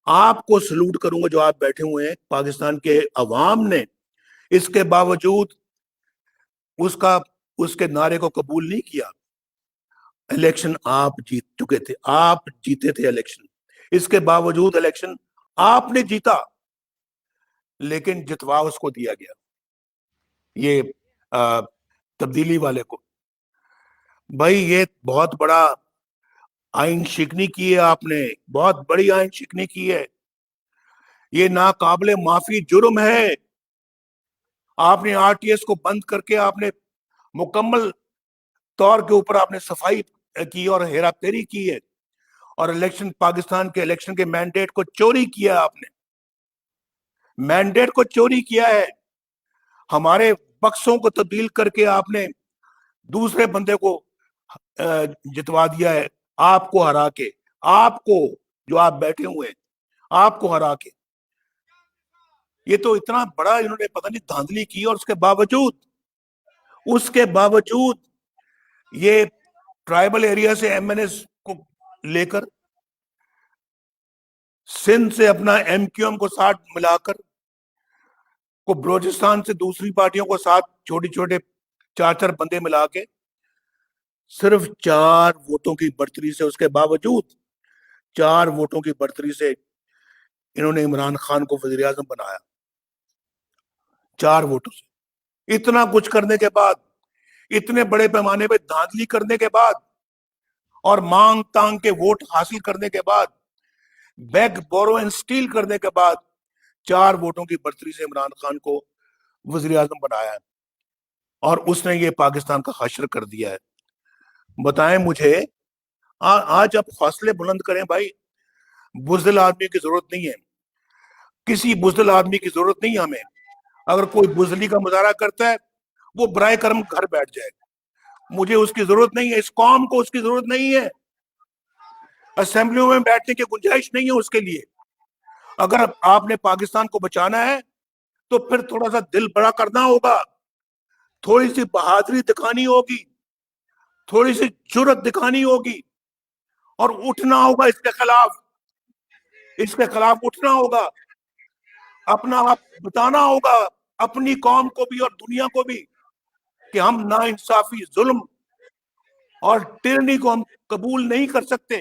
آپ کو سلوٹ کروں گا جو آپ بیٹھے ہوئے ہیں. پاکستان کے عوام نے اس کے باوجود اس کے نعرے کو قبول نہیں کیا. الیکشن آپ جیت چکے تھے، آپ جیتے تھے الیکشن، اس کے باوجود الیکشن آپ نے جیتا. لیکن جتوا اس کو دیا گیا، یہ تبدیلی والے کو. بھائی یہ بہت بڑا آئین شکنی کی ہے آپ نے، بہت بڑی آئین شکنی کی ہے، یہ ناقابل معافی جرم ہے. آپ نے آر ٹی ایس کو بند کر کے آپ نے مکمل طور کے اوپر آپ نے صفائی کی اور ہیرا پھیری کی ہے، اور الیکشن، پاکستان کے الیکشن کے مینڈیٹ کو چوری کیا. آپ نے مینڈیٹ کو چوری کیا ہے، ہمارے بکسوں کو تبدیل کر کے آپ نے دوسرے بندے کو جتوا دیا ہے، آپ کو ہرا کے، آپ کو جو آپ بیٹھے ہوئے ہیں آپ کو ہرا کے. یہ تو اتنا بڑا انہوں نے پتہ نہیں دھاندلی کی، اور اس کے باوجود یہ ٹرائبل ایریا سے ایم این ایس کو لے کر، سندھ سے اپنا ایم کیو ایم کو ساتھ ملا کر، کو بلوچستان سے دوسری پارٹیوں کو ساتھ چھوٹے چھوٹے 4 بندے ملا کے صرف 4 ووٹوں کی برتری سے، اس کے باوجود 4 ووٹوں کی برتری سے انہوں نے عمران خان کو وزیر اعظم بنایا. 4 ووٹوں سے. اتنا کچھ کرنے کے بعد، اتنے بڑے پیمانے پہ دھاندلی کرنے کے بعد، اور مانگ تانگ کے ووٹ حاصل کرنے کے بعد، بیگ بورو اینڈ سٹیل کرنے کے بعد 4 ووٹوں کی برتری سے عمران خان کو وزیر اعظم بنایا ہے، اور اس نے یہ پاکستان کا حشر کر دیا ہے. بتائیں مجھے، آج آپ حوصلے بلند کریں بھائی. بزدل آدمی کی ضرورت نہیں ہے، کسی بزدل آدمی کی ضرورت نہیں ہے ہمیں. اگر کوئی بزدلی کا مظاہرہ کرتا ہے وہ برائے کرم گھر بیٹھ جائے. مجھے اس کی ضرورت نہیں ہے، اس قوم کو اس کی ضرورت نہیں ہے، اسمبلیوں میں بیٹھنے کی گنجائش نہیں ہے اس کے لیے. اگر آپ نے پاکستان کو بچانا ہے تو پھر تھوڑا سا دل بڑا کرنا ہوگا، تھوڑی سی بہادری دکھانی ہوگی، تھوڑی سی جرأت دکھانی ہوگی، اور اٹھنا ہوگا اس کے خلاف. اس کے خلاف اٹھنا ہوگا، اپنا آپ بتانا ہوگا اپنی قوم کو بھی اور دنیا کو بھی کہ ہم نا انصافی، ظلم اور ٹرنی کو ہم قبول نہیں کر سکتے،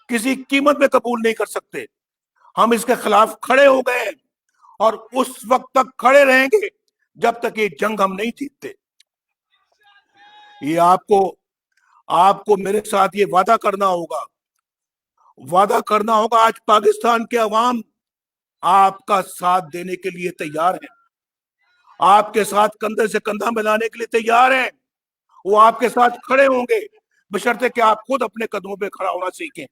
کسی قیمت میں قبول نہیں کر سکتے. ہم اس کے خلاف کھڑے ہو گئے ہیں، اور اس وقت تک کھڑے رہیں گے جب تک یہ جنگ ہم نہیں جیتتے. یہ آپ کو میرے ساتھ یہ وعدہ کرنا ہوگا، آج پاکستان کے عوام آپ کا ساتھ دینے کے لیے تیار ہیں، آپ کے ساتھ کندھے سے کندھا ملانے کے لیے تیار ہیں. وہ آپ کے ساتھ کھڑے ہوں گے بشرطے کہ آپ خود اپنے قدموں پہ کھڑا ہونا سیکھیں.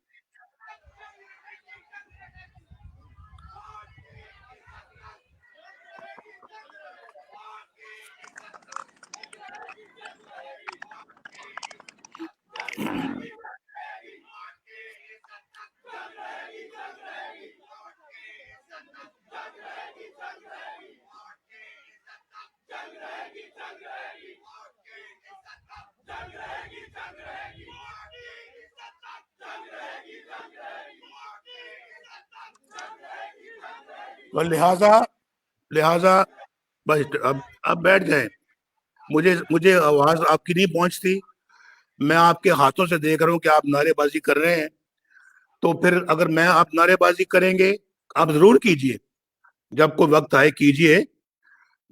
لہذا بس اب بیٹھ جائیں. مجھے آواز آپ کی نہیں پہنچتی، میں آپ کے ہاتھوں سے دیکھ رہا ہوں کہ آپ نعرے بازی کر رہے ہیں. تو پھر اگر میں آپ نعرے بازی کریں گے، آپ ضرور کیجئے، جب کوئی وقت آئے کیجئے،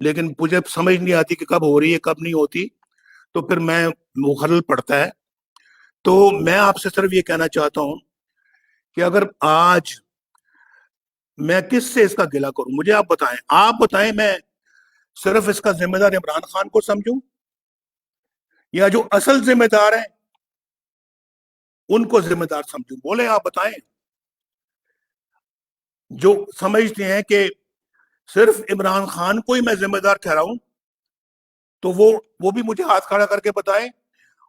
لیکن مجھے سمجھ نہیں آتی کہ کب ہو رہی ہے کب نہیں ہوتی، تو پھر میں مخلل پڑتا ہے. تو میں آپ سے صرف یہ کہنا چاہتا ہوں کہ اگر آج میں کس سے اس کا گلہ کروں، مجھے آپ بتائیں میں صرف اس کا ذمہ دار عمران خان کو سمجھوں، یا جو اصل ذمہ دار ہیں ان کو ذمہ دار سمجھوں؟ بولیں، آپ بتائیں. جو سمجھتے ہیں کہ صرف عمران خان کو ہی میں ذمہ دار ٹھہراؤں تو وہ بھی مجھے ہاتھ کھڑا کر کے بتائیں،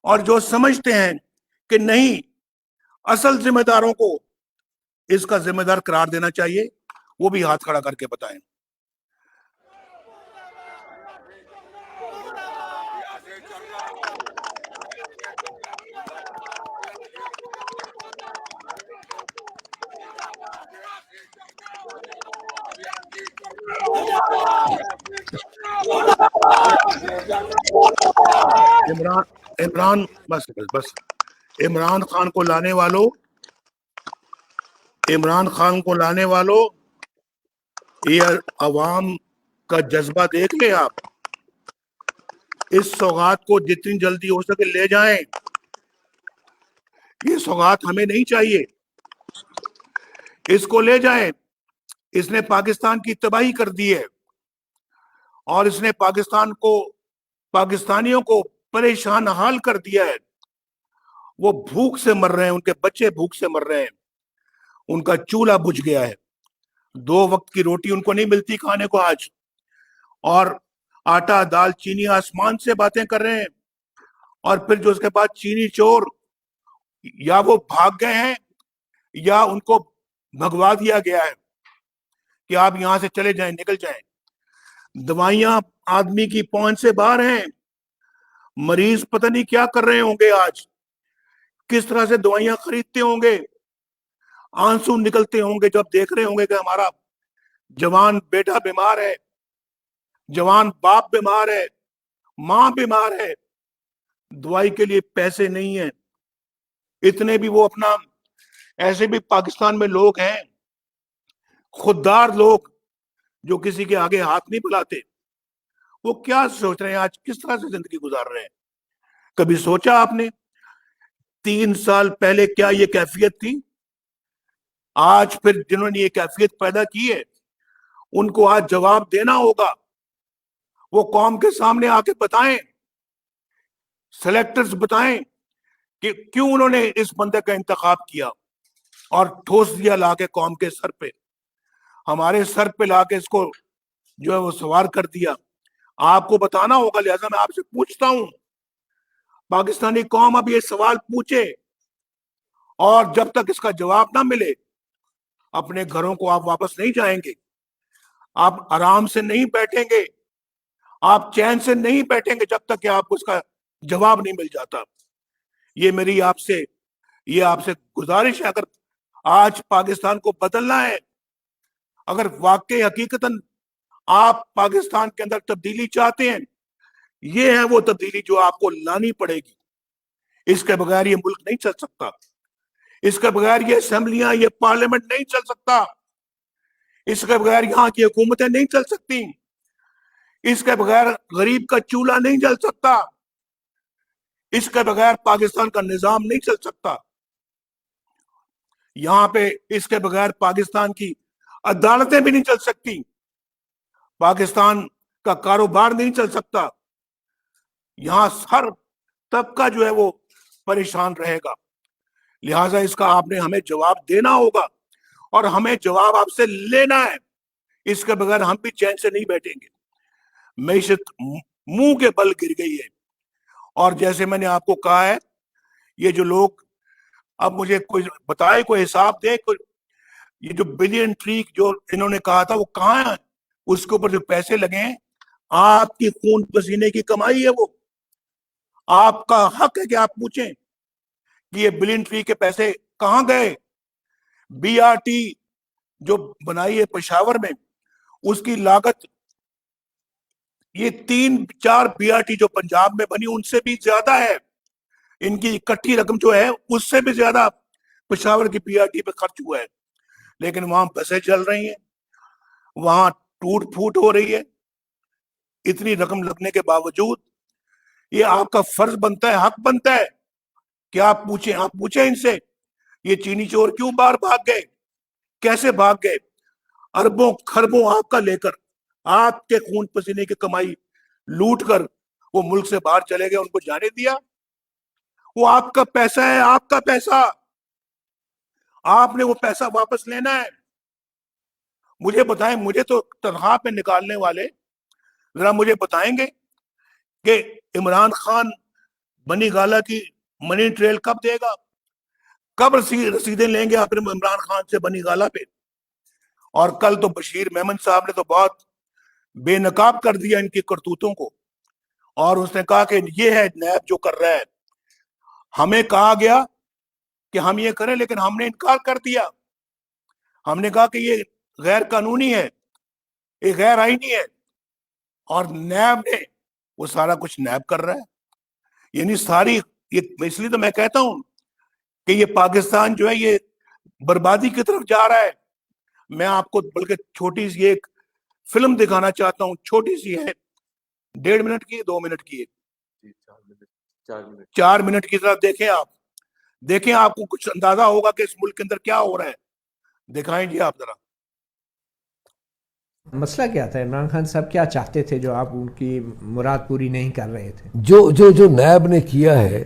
اور جو سمجھتے ہیں کہ نہیں، اصل ذمہ داروں کو اس کا ذمہ دار قرار دینا چاہیے، وہ بھی ہاتھ کھڑا کر کے بتائیں. عمران بس عمران خان کو لانے والوں یہ عوام کا جذبہ دیکھ لیں آپ. اس سوغات کو جتنی جلدی ہو سکے لے جائیں. یہ سوغات ہمیں نہیں چاہیے. اس کو لے جائیں. اس نے پاکستان کی تباہی کر دی ہے اور اس نے پاکستانیوں کو پریشان حال کر دیا ہے. وہ بھوک سے مر رہے ہیں, ان کے بچے بھوک سے مر رہے ہیں, ان کا چولہا بجھ گیا ہے, 2 وقت کی روٹی ان کو نہیں ملتی کھانے کو آج, اور آٹا دال چینی آسمان سے باتیں کر رہے ہیں. اور پھر جو اس کے بعد چینی چور یا وہ بھاگ گئے ہیں یا ان کو بھگوا دیا گیا ہے کہ آپ یہاں سے چلے جائیں, نکل جائیں. دوائیاں آدمی کی پہنچ سے باہر ہیں. مریض پتہ نہیں کیا کر رہے ہوں گے آج, کس طرح سے دوائیاں خریدتے ہوں گے, آنسو نکلتے ہوں گے جب دیکھ رہے ہوں گے کہ ہمارا جوان بیٹا بیمار ہے, جوان باپ بیمار ہے, ماں بیمار ہے, دوائی کے لیے پیسے نہیں ہیں. اتنے بھی وہ اپنا, ایسے بھی پاکستان میں لوگ ہیں خوددار لوگ جو کسی کے آگے ہاتھ نہیں پھیلاتے. وہ کیا سوچ رہے ہیں آج, کس طرح سے زندگی گزار رہے ہیں؟ کبھی سوچا آپ نے 3 سال پہلے کیا یہ کیفیت تھی؟ آج پھر جنہوں نے یہ کیفیت پیدا کی ہے ان کو آج جواب دینا ہوگا. وہ قوم کے سامنے آ کے بتائیں, سلیکٹرز بتائیں کہ کیوں انہوں نے اس بندے کا انتخاب کیا اور ٹھوس دیا لا کے قوم کے سر پہ, ہمارے سر پہ لا کے اس کو جو ہے وہ سوار کر دیا. آپ کو بتانا ہوگا. لہذا میں آپ سے پوچھتا ہوں, پاکستانی قوم اب یہ سوال پوچھے, اور جب تک اس کا جواب نہ ملے اپنے گھروں کو آپ واپس نہیں جائیں گے, آپ آرام سے نہیں بیٹھیں گے, آپ چین سے نہیں بیٹھیں گے جب تک کہ آپ کو اس کا جواب نہیں مل جاتا. یہ میری آپ سے گزارش ہے. اگر آج پاکستان کو بدلنا ہے, اگر واقعی حقیقتاً آپ پاکستان کے اندر تبدیلی چاہتے ہیں, یہ ہے وہ تبدیلی جو آپ کو لانی پڑے گی. اس کے بغیر یہ ملک نہیں چل سکتا, اس کے بغیر یہ اسمبلیاں, یہ پارلیمنٹ نہیں چل سکتا, اس کے بغیر یہاں کی حکومتیں نہیں چل سکتی, اس کے بغیر غریب کا چولہا نہیں جل سکتا, اس کے بغیر پاکستان کا نظام نہیں چل سکتا. یہاں پہ اس کے بغیر پاکستان کی عدالتیں بھی نہیں چل سکتی, پاکستان کا کاروبار نہیں چل سکتا. یہاں ہر طبقہ جو ہے وہ پریشان رہے گا. لہٰذا اس کا آپ نے ہمیں جواب دینا ہوگا اور ہمیں جواب آپ سے لینا ہے. اس کے بغیر ہم بھی چین سے نہیں بیٹھیں گے. معیشت منہ کے بل گر گئی ہے, اور جیسے میں نے آپ کو کہا ہے, یہ جو لوگ اب مجھے کوئی بتائے, کوئی حساب دے, یہ جو بلین ٹری جو انہوں نے کہا تھا وہ کہاں ہے؟ اس کے اوپر جو پیسے لگے ہیں آپ کی خون پسینے کی کمائی ہے. وہ آپ کا حق ہے کہ آپ پوچھیں کہ یہ بلین ٹری کے پیسے کہاں گئے. بی آر ٹی جو بنائی ہے پشاور میں, اس کی لاگت یہ 3-4 بی آر ٹی جو پنجاب میں بنی ان سے بھی زیادہ ہے. ان کی اکٹھی رقم جو ہے اس سے بھی زیادہ پشاور کی بی آر ٹی پہ خرچ ہوا ہے. لیکن وہاں بسیں چل رہی ہیں, وہاں ٹوٹ پھوٹ ہو رہی ہے. اتنی رقم لگنے کے باوجود یہ آپ کا فرض بنتا ہے, حق بنتا ہے کہ آپ پوچھیں ان سے, یہ چینی چور کیوں باہر بھاگ گئے, کیسے بھاگ گئے؟ اربوں خربوں آپ کا لے کر, آپ کے خون پسینے کی کمائی لوٹ کر وہ ملک سے باہر چلے گئے, ان کو جانے دیا. وہ آپ کا پیسہ ہے, آپ کا پیسہ, آپ نے وہ پیسہ واپس لینا ہے. مجھے بتائیں, مجھے تو تنخواہ پہ نکالنے والے ذرا مجھے بتائیں گے کہ عمران خان بنی گالا کی منی ٹریل کب دے گا, کب رسیدیں لیں گے آپ عمران خان سے بنی گالا پہ؟ اور کل تو بشیر میمن صاحب نے تو بہت بے نقاب کر دیا ان کی کرتوتوں کو, اور اس نے کہا کہ یہ ہے نیب جو کر رہا ہے. ہمیں کہا گیا کہ ہم یہ کریں, لیکن ہم نے انکار کر دیا. ہم نے کہا کہ یہ غیر قانونی ہے, یہ غیر آئینی ہے, اور نیب نے وہ سارا کچھ نیب کر رہا ہے. یعنی ساری اس لیے تو میں کہتا ہوں کہ یہ پاکستان جو ہے یہ بربادی کی طرف جا رہا ہے. میں آپ کو بلکہ چھوٹی سی ایک فلم دکھانا چاہتا ہوں, چھوٹی سی ہے, 1.5 منٹ کی, 2 منٹ کی ہے, جی 4 منٹ 4 منٹ 4 منٹ کی. طرف دیکھیں آپ کو کچھ اندازہ ہوگا کہ اس ملک کے اندر کیا ہو رہا ہے. دکھائیں جی آپ ذرا. مسئلہ کیا تھا؟ عمران خان صاحب کیا چاہتے تھے جو آپ ان کی مراد پوری نہیں کر رہے تھے؟ جو نیب نے کیا ہے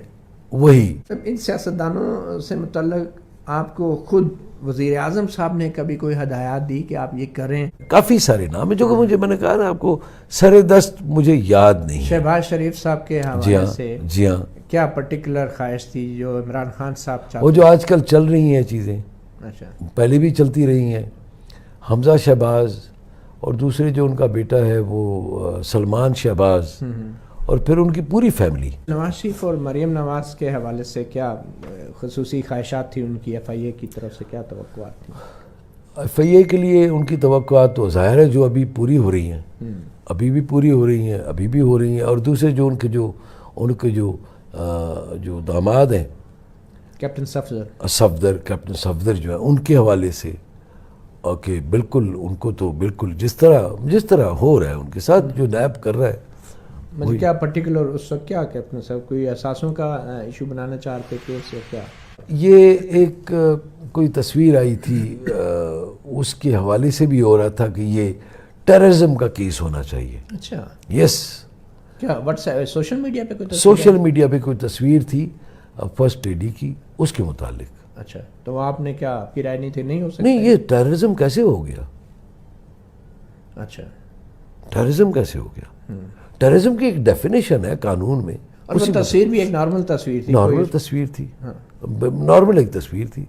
وہی. ان سیاستدانوں سے متعلق آپ کو خود وزیر اعظم صاحب نے کبھی کوئی ہدایات دی کہ آپ یہ کریں؟ کافی سارے نام ہیں جو کہ میں نے کہا نا آپ کو سر دست مجھے یاد نہیں ہے. شہباز شریف صاحب کے جی حوالے ہاں, سے جی ہاں, کیا پرٹیکولر خواہش تھی جو عمران خان صاحب چاہتے؟ وہ جو آج کل چل رہی ہیں چیزیں, اچھا, پہلے بھی چلتی رہی ہیں. حمزہ شہباز اور دوسرے جو ان کا بیٹا ہے وہ سلمان شہباز, اور پھر ان کی پوری فیملی. نواز شریف اور مریم نواز کے حوالے سے کیا خصوصی خواہشات تھی ان کی؟ ایف آئی اے کی طرف سے کیا توقعات تھیں؟ ایف آئی اے کے لیے ان کی توقعات تو ظاہر ہے جو ابھی پوری ہو رہی ہیں, ابھی بھی پوری ہو رہی ہیں, ابھی بھی ہو رہی ہیں. اور دوسرے جو ان کے جو داماد ہیں کیپٹن کیپٹن صفدر جو ہے, ان کے حوالے سے کہ بالکل ان کو تو بالکل جس طرح ہو رہا ہے ان کے ساتھ جو نیب کر رہا ہے. مطلب کیا پرٹیکولر اس وقت کیا کیپٹن صاحب کوئی احساسوں کا ایشو بنانا چاہتے تھے سے کیا؟ یہ ایک کوئی تصویر آئی تھی, اس کے حوالے سے بھی ہو رہا تھا کہ یہ ٹیررزم کا کیس ہونا چاہیے. اچھا, یس. کیا واٹس سوشل میڈیا پہ کوئی سوشل میڈیا پہ کوئی تصویر تھی فرسٹ لیڈی کی, اس کے متعلق. اچھا, تو آپ نے کیا آپ کی رائے نہیں تھی نہیں ہو سکتا؟ نہیں, یہ ٹیررزم کیسے ہو گیا؟ اچھا, ٹیررزم کیسے ہو گیا؟ ٹیررزم کی ایک ڈیفینیشن ہے قانون میں. اور وہ تصویر بھی ایک نارمل تصویر تھی, نارمل تصویر تھی, نارمل ایک تصویر تھی.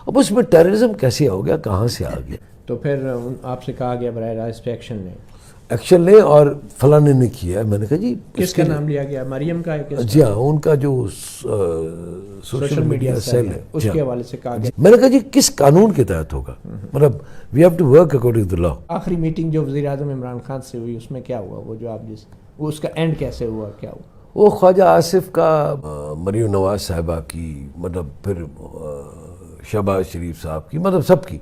اب اس میں ٹیررزم کیسے ہو گیا, کہاں سے آ گیا؟ تو پھر آپ سے کہا گیا براہ راست پہ ایکشن لیں اور فلانے نے کیا. میں نے کہا جی کس کا نام لیا گیا؟ مریم کا ہے؟ جی ہاں, ان کا جو سوشل میڈیا سیل ہے اس کے حوالے سے کہا گیا. میں نے کہا جی کس قانون کے تحت ہوگا؟ مطلب we have to work according to law. آخری میٹنگ جو وزیر اعظم عمران خان سے ہوئی اس میں کیا ہوا؟ وہ جو آپ وہ اس کا اینڈ کیسے ہوا, کیا ہوا؟ وہ خواجہ آصف کا, مریم نواز صاحبہ کی, مطلب پھر شہباز شریف صاحب کی, مطلب سب کی,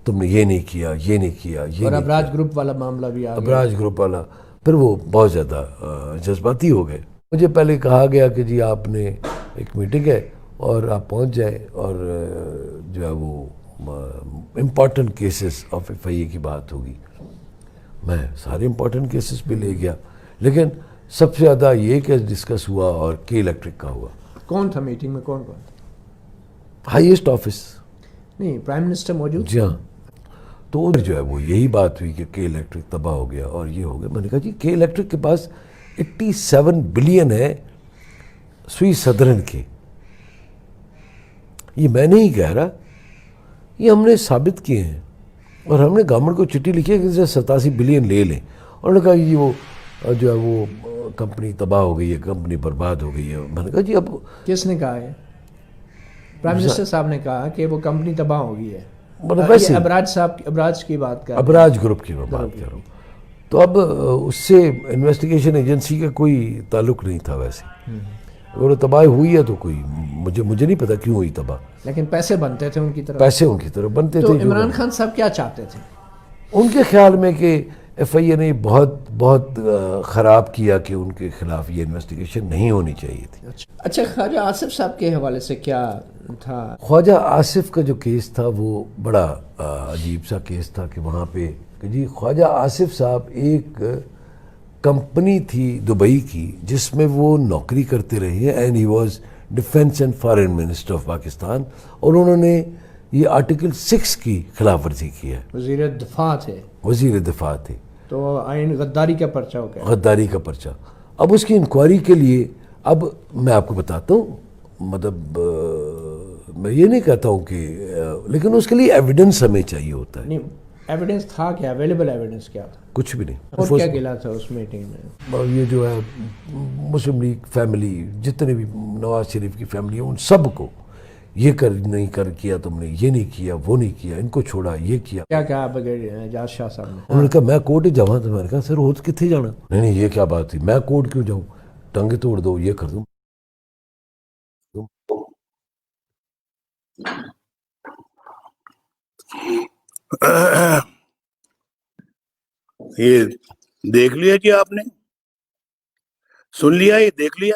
تم نے یہ نہیں کیا, یہ نہیں کیا, یہ. اور ابراج گروپ والا معاملہ بھی آ گیا. ابراج گروپ والا, پھر وہ بہت زیادہ جذباتی ہو گئے. مجھے پہلے کہا گیا کہ جی آپ نے ایک میٹنگ ہے اور آپ پہنچ جائیں, اور جو ہے وہ امپورٹنٹ کیسز آف ایف آئی اے کی بات ہوگی. میں سارے امپورٹنٹ کیسز پہ لے گیا, لیکن سب سے زیادہ یہ کیس ڈسکس ہوا اور کے الیکٹرک کا ہوا. کون تھا میٹنگ میں؟ کون تھا؟ Highest office. نہیں, پرائم منسٹر موجود؟ جی ہاں. تو جو ہے وہ یہی بات ہوئی کہ کے الیکٹرک تباہ ہو گیا اور یہ ہو گیا. میں نے کہا جی کے الیکٹرک کے پاس 87 بلین ہے سوئی سدرن کے. یہ میں نہیں کہہ رہا, یہ ہم نے ثابت کیے ہیں, اور ہم نے گورنمنٹ کو چٹھی لکھی ہے کہ 87 بلین لے لیں. اور انہوں نے کہا یہ وہ جو ہے وہ کمپنی تباہ ہو گئی ہے, کمپنی برباد ہو گئی ہے. میں نے کہا جی اب کس نے کہا ہے؟ پرائم منسٹر صاحب نے کہا کہ وہ کمپنی تباہ ہو گئی ہے. مطلب ویسے ابراج کی بات کر, ابراج گروپ کی میں بات کر رہا ہوں. تو اب اس سے انویسٹیگیشن ایجنسی کا کوئی تعلق نہیں تھا. ویسے اگر تباہ ہوئی ہے تو کوئی مجھے نہیں پتا کیوں ہوئی تباہ, لیکن پیسے بنتے تھے ان کی طرف. پیسے ان کی طرف بنتے تھے. تو عمران خان صاحب کیا چاہتے تھے؟ ان کے خیال میں کہ ایف آئی اے نے بہت خراب کیا کہ ان کے خلاف یہ انویسٹیگیشن نہیں ہونی چاہیے تھی. اچھا, خواجہ آصف صاحب کے حوالے سے کیا تھا؟ خواجہ آصف کا جو کیس تھا وہ بڑا عجیب سا کیس تھا کہ وہاں پہ کہ جی خواجہ آصف صاحب ایک کمپنی تھی دبئی کی جس میں وہ نوکری کرتے رہے ہیں, and he was defence and foreign minister of Pakistan, اور انہوں نے یہ آرٹیکل 6 کی خلاف ورزی کی ہے. وزیر دفاع تھے. وزیر دفاع تھے. تو آئین غداری کا پرچہ ہو گیا. غداری کا پرچہ. اب اس کی انکوائری کے لیے, اب میں آپ کو بتاتا ہوں, مطلب میں یہ نہیں کہتا ہوں کہ, لیکن اس کے لیے ایویڈنس ہمیں چاہیے ہوتا ہے. نہیں, ایویڈنس تھا کیا؟ اویلیبل ایویڈنس کیا تھا؟ کچھ بھی نہیں. اور کیا گلا تھا اس میٹنگ میں؟ یہ جو ہے مسلم لیگ فیملی, جتنے بھی نواز شریف کی فیملی ہے, ان سب کو یہ کیا تم نے, یہ نہیں کیا, وہ نہیں کیا, ان کو چھوڑا, یہ کیا. کیا کہا بغیر اعجاز شاہ صاحب نے؟ انہوں نے کہا میں کورٹ جاؤں. تو میں نے کہا سر روز کتنے جانا؟ نہیں یہ کیا بات تھی, میں کورٹ کیوں جاؤں, ٹنگے توڑ دو, یہ کر دوں. یہ دیکھ لیا جی آپ نے, سن لیا, یہ دیکھ لیا.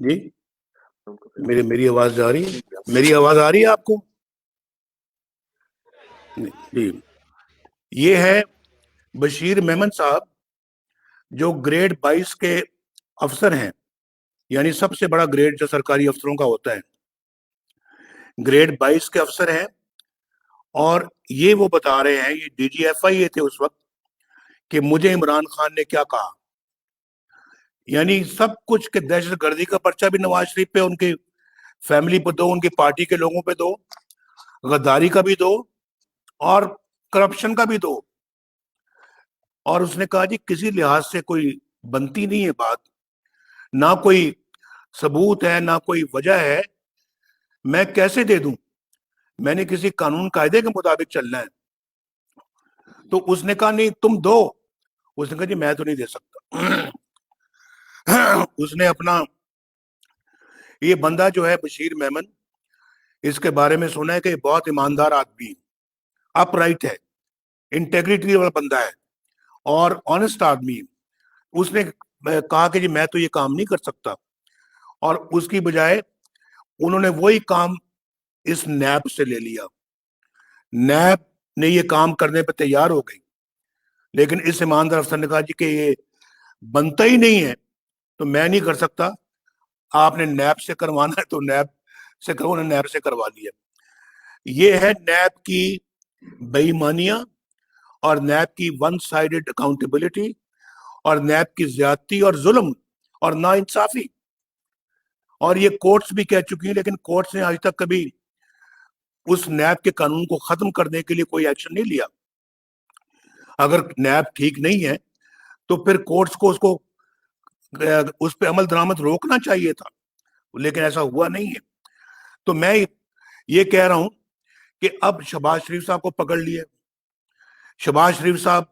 جی, میری آواز جا رہی ہے, میری آواز آ رہی ہے آپ کو جی. یہ ہے بشیر میمن صاحب جو گریڈ 22 کے افسر ہیں, یعنی سب سے بڑا گریڈ جو سرکاری افسروں کا ہوتا ہے, گریڈ 22 کے افسر ہیں. اور یہ وہ بتا رہے ہیں, یہ ڈی جی ایف آئی تھے اس وقت, کہ مجھے عمران خان نے کیا کہا. یعنی سب کچھ کہ دہشت گردی کا پرچہ بھی نواز شریف پہ, ان کی فیملی پہ دو, ان کی پارٹی کے لوگوں پہ دو, غداری کا بھی دو, اور کرپشن کا بھی دو. اور اس نے کہا جی کسی لحاظ سے کوئی بنتی نہیں ہے بات, نہ کوئی ثبوت ہے, نہ کوئی وجہ ہے, میں کیسے دے دوں, میں نے کسی قانون قاعدے کے مطابق چلنا ہے. تو اس نے کہا نہیں تم دو. اس نے کہا جی میں تو نہیں دے سکتا. اس نے اپنا, یہ بندہ جو ہے بشیر میمن, اس کے بارے میں سنا ہے کہ یہ بہت ایماندار آدمی, اپ رائٹ ہے, انٹیگریٹی والا بندہ ہے, اور آنےسٹ آدمی. اس نے کہا کہ جی میں تو یہ کام نہیں کر سکتا, اور اس کی بجائے انہوں نے وہی کام اس نیب سے لے لیا. نیب نے یہ کام کرنے پہ تیار ہو گئی, لیکن اس ایماندار افسر نے کہا جی کہ یہ بنتا ہی نہیں ہے تو میں نہیں کر سکتا, آپ نے نیب سے کروانا ہے تو نیب سے کرو, انہوں نے نیب سے کروا لیا. یہ ہے نیب کی بے ایمانیاں, اور نیب کی ون سائیڈڈ اکاؤنٹیبلٹی, اور نیب کی زیادتی اور ظلم اور نا انصافی. اور یہ کورٹس بھی کہہ چکی ہیں, لیکن کورٹس نے آج تک کبھی اس نیب کے قانون کو ختم کرنے کے لیے کوئی ایکشن نہیں لیا. اگر نیب ٹھیک نہیں ہے تو پھر کورٹس کو اس پہ عمل درآمد روکنا چاہیے تھا, لیکن ایسا ہوا نہیں ہے. تو میں یہ کہہ رہا ہوں کہ اب شہباز شریف صاحب کو پکڑ لیے. شہباز شریف صاحب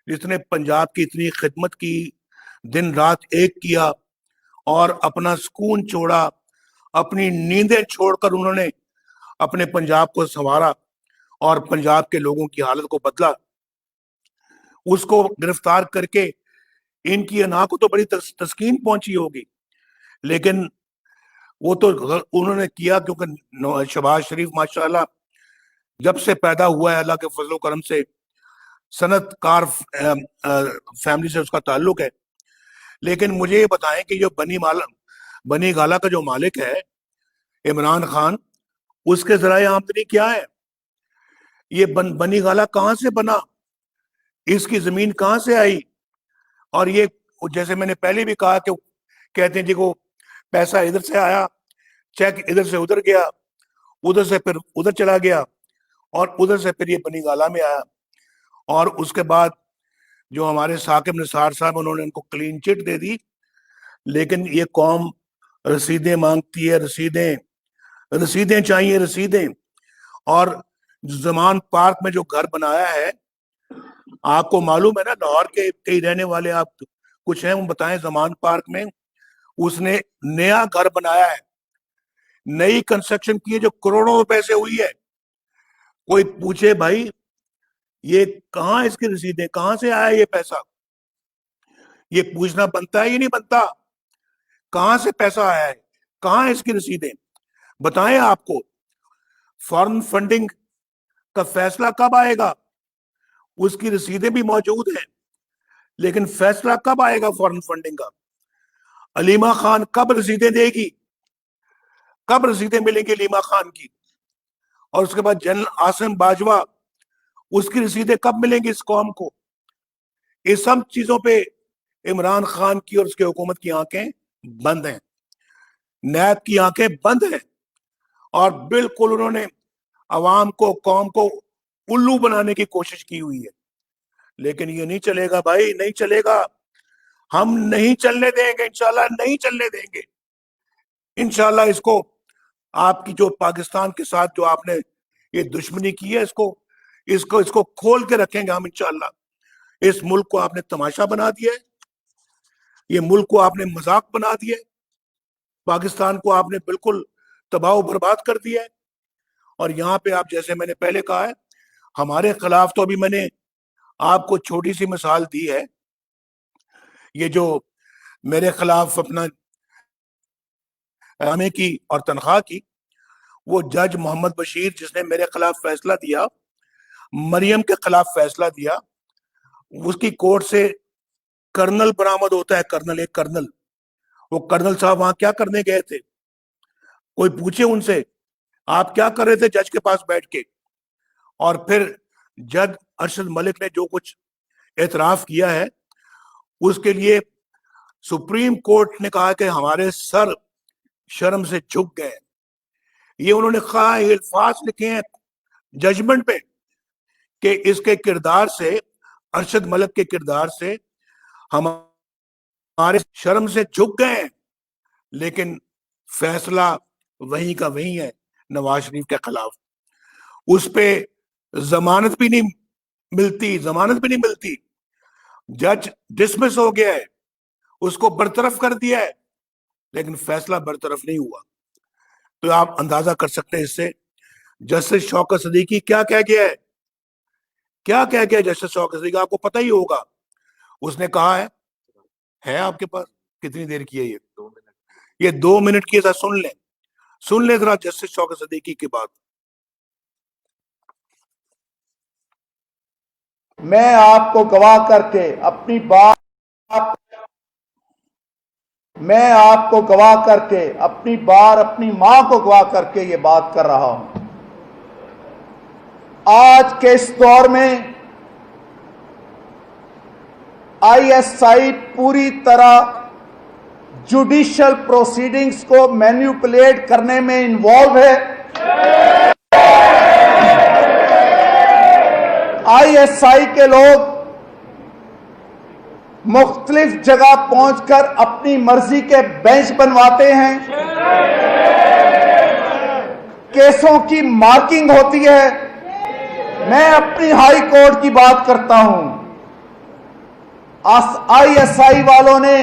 جس نے پنجاب کی اتنی خدمت کی, دن رات ایک کیا, اور اپنا سکون چھوڑا, اپنی نیندیں چھوڑ کر انہوں نے اپنے پنجاب کو سنوارا اور پنجاب کے لوگوں کی حالت کو بدلا. اس کو گرفتار کر کے ان کی انا کو تو بڑی تسکین پہنچی ہوگی, لیکن وہ تو انہوں نے کیا کیونکہ شہباز شریف ماشاءاللہ جب سے پیدا ہوا ہے اللہ کے فضل و کرم سے صنعت کار فیملی سے اس کا تعلق ہے. لیکن مجھے یہ بتائیں کہ جو بنی گالا کا جو مالک ہے عمران خان, اس کے ذرائع آمدنی کیا ہے؟ یہ بنی گالا کہاں سے بنا, اس کی زمین کہاں سے آئی؟ اور یہ جیسے میں نے پہلے بھی کہا کہ کہتے ہیں جی کو پیسہ ادھر سے آیا, چیک ادھر سے ادھر گیا, ادھر سے پھر ادھر چلا گیا, اور ادھر سے پھر یہ بنی گالا میں آیا. اور اس کے بعد جو ہمارے ثاقب نثار صاحب, انہوں نے ان کو کلین چٹ دے دی, لیکن یہ قوم رسیدیں مانگتی ہے, رسیدیں چاہیے, رسیدیں. اور زمان پارک میں جو گھر بنایا ہے, آپ کو معلوم ہے نا, لاہور کے کئی رہنے والے آپ کچھ ہیں, وہ بتائیں زمان پارک میں اس نے نیا گھر بنایا ہے, نئی کنسٹرکشن کی ہے جو کروڑوں روپے سے ہوئی ہے. کوئی پوچھے بھائی یہ کہاں, اس کی رسیدیں کہاں سے آیا یہ پیسہ؟ یہ پوچھنا بنتا ہے یا نہیں بنتا؟ کہاں سے پیسہ آیا ہے, کہاں اس کی رسیدیں بتائیں آپ کو. فارن فنڈنگ کا فیصلہ کب آئے گا؟ اس کی رسیدیں بھی موجود ہیں, لیکن فیصلہ کب آئے گا فارن فنڈنگ کا؟ علیمہ خان کب رسیدیں دے گی, کب رسیدیں ملیں گی علیمہ خان کی؟ اور اس کے بعد جنرل عاصم باجوہ, اس کی رسیدیں کب ملیں گی اس قوم کو؟ اس سب چیزوں پہ عمران خان کی اور اس کے حکومت کی آنکھیں بند ہیں, نیب کی آنکھیں بند ہیں, اور بالکل انہوں نے عوام کو, قوم کو الو بنانے کی کوشش کی ہوئی ہے. لیکن یہ نہیں چلے گا بھائی, نہیں چلے گا, ہم نہیں چلنے دیں گے, انشاءاللہ نہیں چلنے دیں گے. انشاءاللہ اس کو, آپ کی جو پاکستان کے ساتھ جو آپ نے یہ دشمنی کی ہے, اس کو کھول کے رکھیں گے ہم انشاءاللہ. اس ملک کو آپ نے تماشا بنا دیا ہے, یہ ملک کو آپ نے مذاق بنا دیا ہے, پاکستان کو آپ نے بالکل تباہ و برباد کر دیا ہے. اور یہاں پہ آپ, جیسے میں نے پہلے کہا ہے, ہمارے خلاف تو ابھی میں نے آپ کو چھوٹی سی مثال دی ہے. یہ جو میرے خلاف اپنا احامے کی اور تنخواہ کی، وہ جج محمد بشیر جس نے میرے خلاف فیصلہ دیا، مریم کے خلاف فیصلہ دیا، اس کی کورٹ سے کرنل برآمد ہوتا ہے. کرنل، ایک کرنل، وہ کرنل صاحب وہاں کیا کرنے گئے تھے؟ کوئی پوچھے ان سے آپ کیا کر رہے تھے جج کے پاس بیٹھ کے؟ اور پھر جج ارشد ملک نے جو کچھ اعتراف کیا ہے اس کے لیے سپریم کورٹ نے کہا کہ ہمارے سر شرم سے جھک گئے. یہ انہوں نے کہا، الفاظ لکھے ہیں ججمنٹ پہ کہ اس کے کردار سے، ارشد ملک کے کردار سے ہمارے شرم سے جھک گئے ہیں. لیکن فیصلہ وہیں کا وہیں ہے نواز شریف کے خلاف. اس پہ ضمانت بھی نہیں ملتی. جج ڈسمس ہو گیا ہے، اس کو برطرف کر دیا ہے، لیکن فیصلہ برطرف نہیں ہوا. تو آپ اندازہ کر سکتے ہیں اس سے جسٹس شوکت صدیقی کیا کہہ گیا ہے جسٹس شوکت صدیقی، آپ کو پتہ ہی ہوگا. اس نے کہا ہے آپ کے پاس کتنی دیر کی ہے؟ یہ 2 منٹ کی ہے. سن لیں ذرا جسٹس شوکت صدیقی کی بات. میں آپ کو گواہ کر کے اپنی بات اپنی ماں کو گواہ کر کے یہ بات کر رہا ہوں. آج کے اس دور میں آئی ایس آئی پوری طرح جوڈیشل پروسیڈنگز کو مینیپولیٹ کرنے میں انوالو ہے. آئی ایس آئی کے لوگ مختلف جگہ پہنچ کر اپنی مرضی کے بینچ بنواتے ہیں، کیسوں کی مارکنگ ہوتی ہے. میں اپنی ہائی کورٹ کی بات کرتا ہوں. آئی ایس آئی والوں نے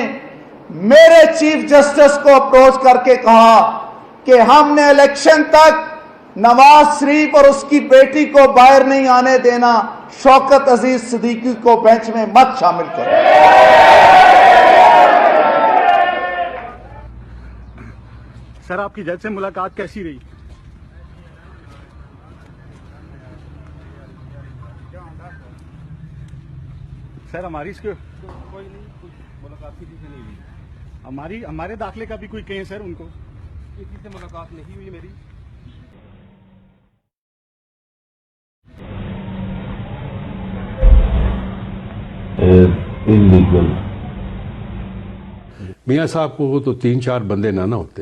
میرے چیف جسٹس کو اپروچ کر کے کہا کہ ہم نے الیکشن تک نواز شریف اور اس کی بیٹی کو باہر نہیں آنے دینا، شوکت عزیز صدیقی کو بینچ میں مت شامل کریں. سر آپ کی جج سے ملاقات کیسی رہی؟ سر ہماری اس کے کوئی نہیں، کچھ ملاقات کسی سے نہیں ہوئی. ہمارے داخلے کا بھی کوئی کہیں سر ان کو کسی سے ملاقات نہیں ہوئی میری. میاں صاحب کو تو 3-4 بندے نہ ہوتے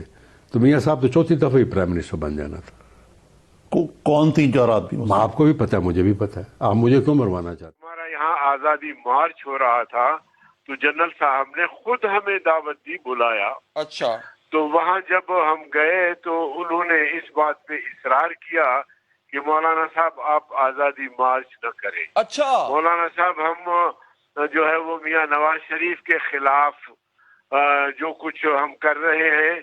تو میاں صاحب تو چوتھی دفعہ ہی پرائم منسٹر بن جانا تھا. کون 3-4 آدمی؟ آپ کو بھی پتا ہے، مجھے بھی پتا ہے. آپ مجھے کیوں مروانا چاہتے؟ ہمارا یہاں آزادی مارچ ہو رہا تھا تو جنرل صاحب نے خود ہمیں دعوت دی، بلایا. اچھا. تو وہاں جب ہم گئے تو انہوں نے اس بات پہ اصرار کیا کہ مولانا صاحب آپ آزادی مارچ نہ کریں. اچھا. مولانا صاحب ہم جو ہے وہ میاں نواز شریف کے خلاف جو کچھ ہم کر رہے ہیں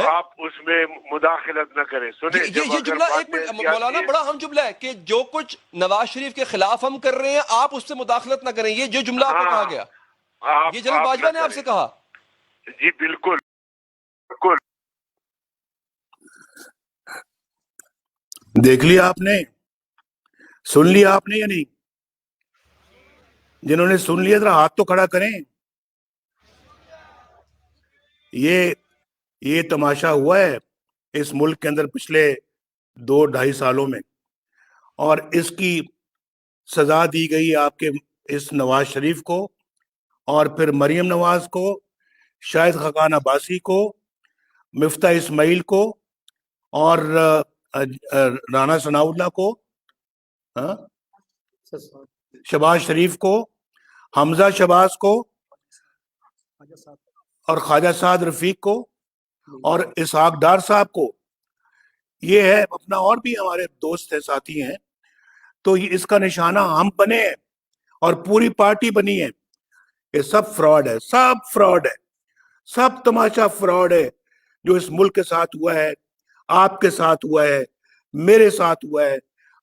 آپ اس میں مداخلت نہ کریں. سنیں، یہ جملہ ایک منٹ مولانا بڑا اہم جملہ ہے کہ جو کچھ نواز شریف کے خلاف ہم کر رہے ہیں آپ اس سے مداخلت نہ کریں. یہ جو جملہ آپ کو کہا گیا، یہ جنرل باجوہ نے آپ سے کہا؟ جی بالکل. دیکھ لیا آپ نے، سن لیا آپ نے یا نہیں؟ جنہوں نے سن لیا ذرا ہاتھ تو کھڑا کریں. یہ تماشا ہوا ہے اس ملک کے اندر پچھلے 2-2.5 سالوں میں، اور اس کی سزا دی گئی آپ کے اس نواز شریف کو، اور پھر مریم نواز کو، شاہد خاقان عباسی کو، مفتاح اسماعیل کو، اور رانا ثناء اللہ کو، شہباز شریف کو، حمزہ شہباز کو، اور خواجہ سعد رفیق کو، اور اسحاق ڈار صاحب کو. یہ ہے اپنا، اور بھی ہمارے دوست ہیں، ساتھی ہیں. تو اس کا نشانہ ہم بنے ہیں اور پوری پارٹی بنی ہے. یہ سب فراڈ ہے، سب تماشا فراڈ ہے جو اس ملک کے ساتھ ہوا ہے، آپ کے ساتھ ہوا ہے، میرے ساتھ ہوا ہے.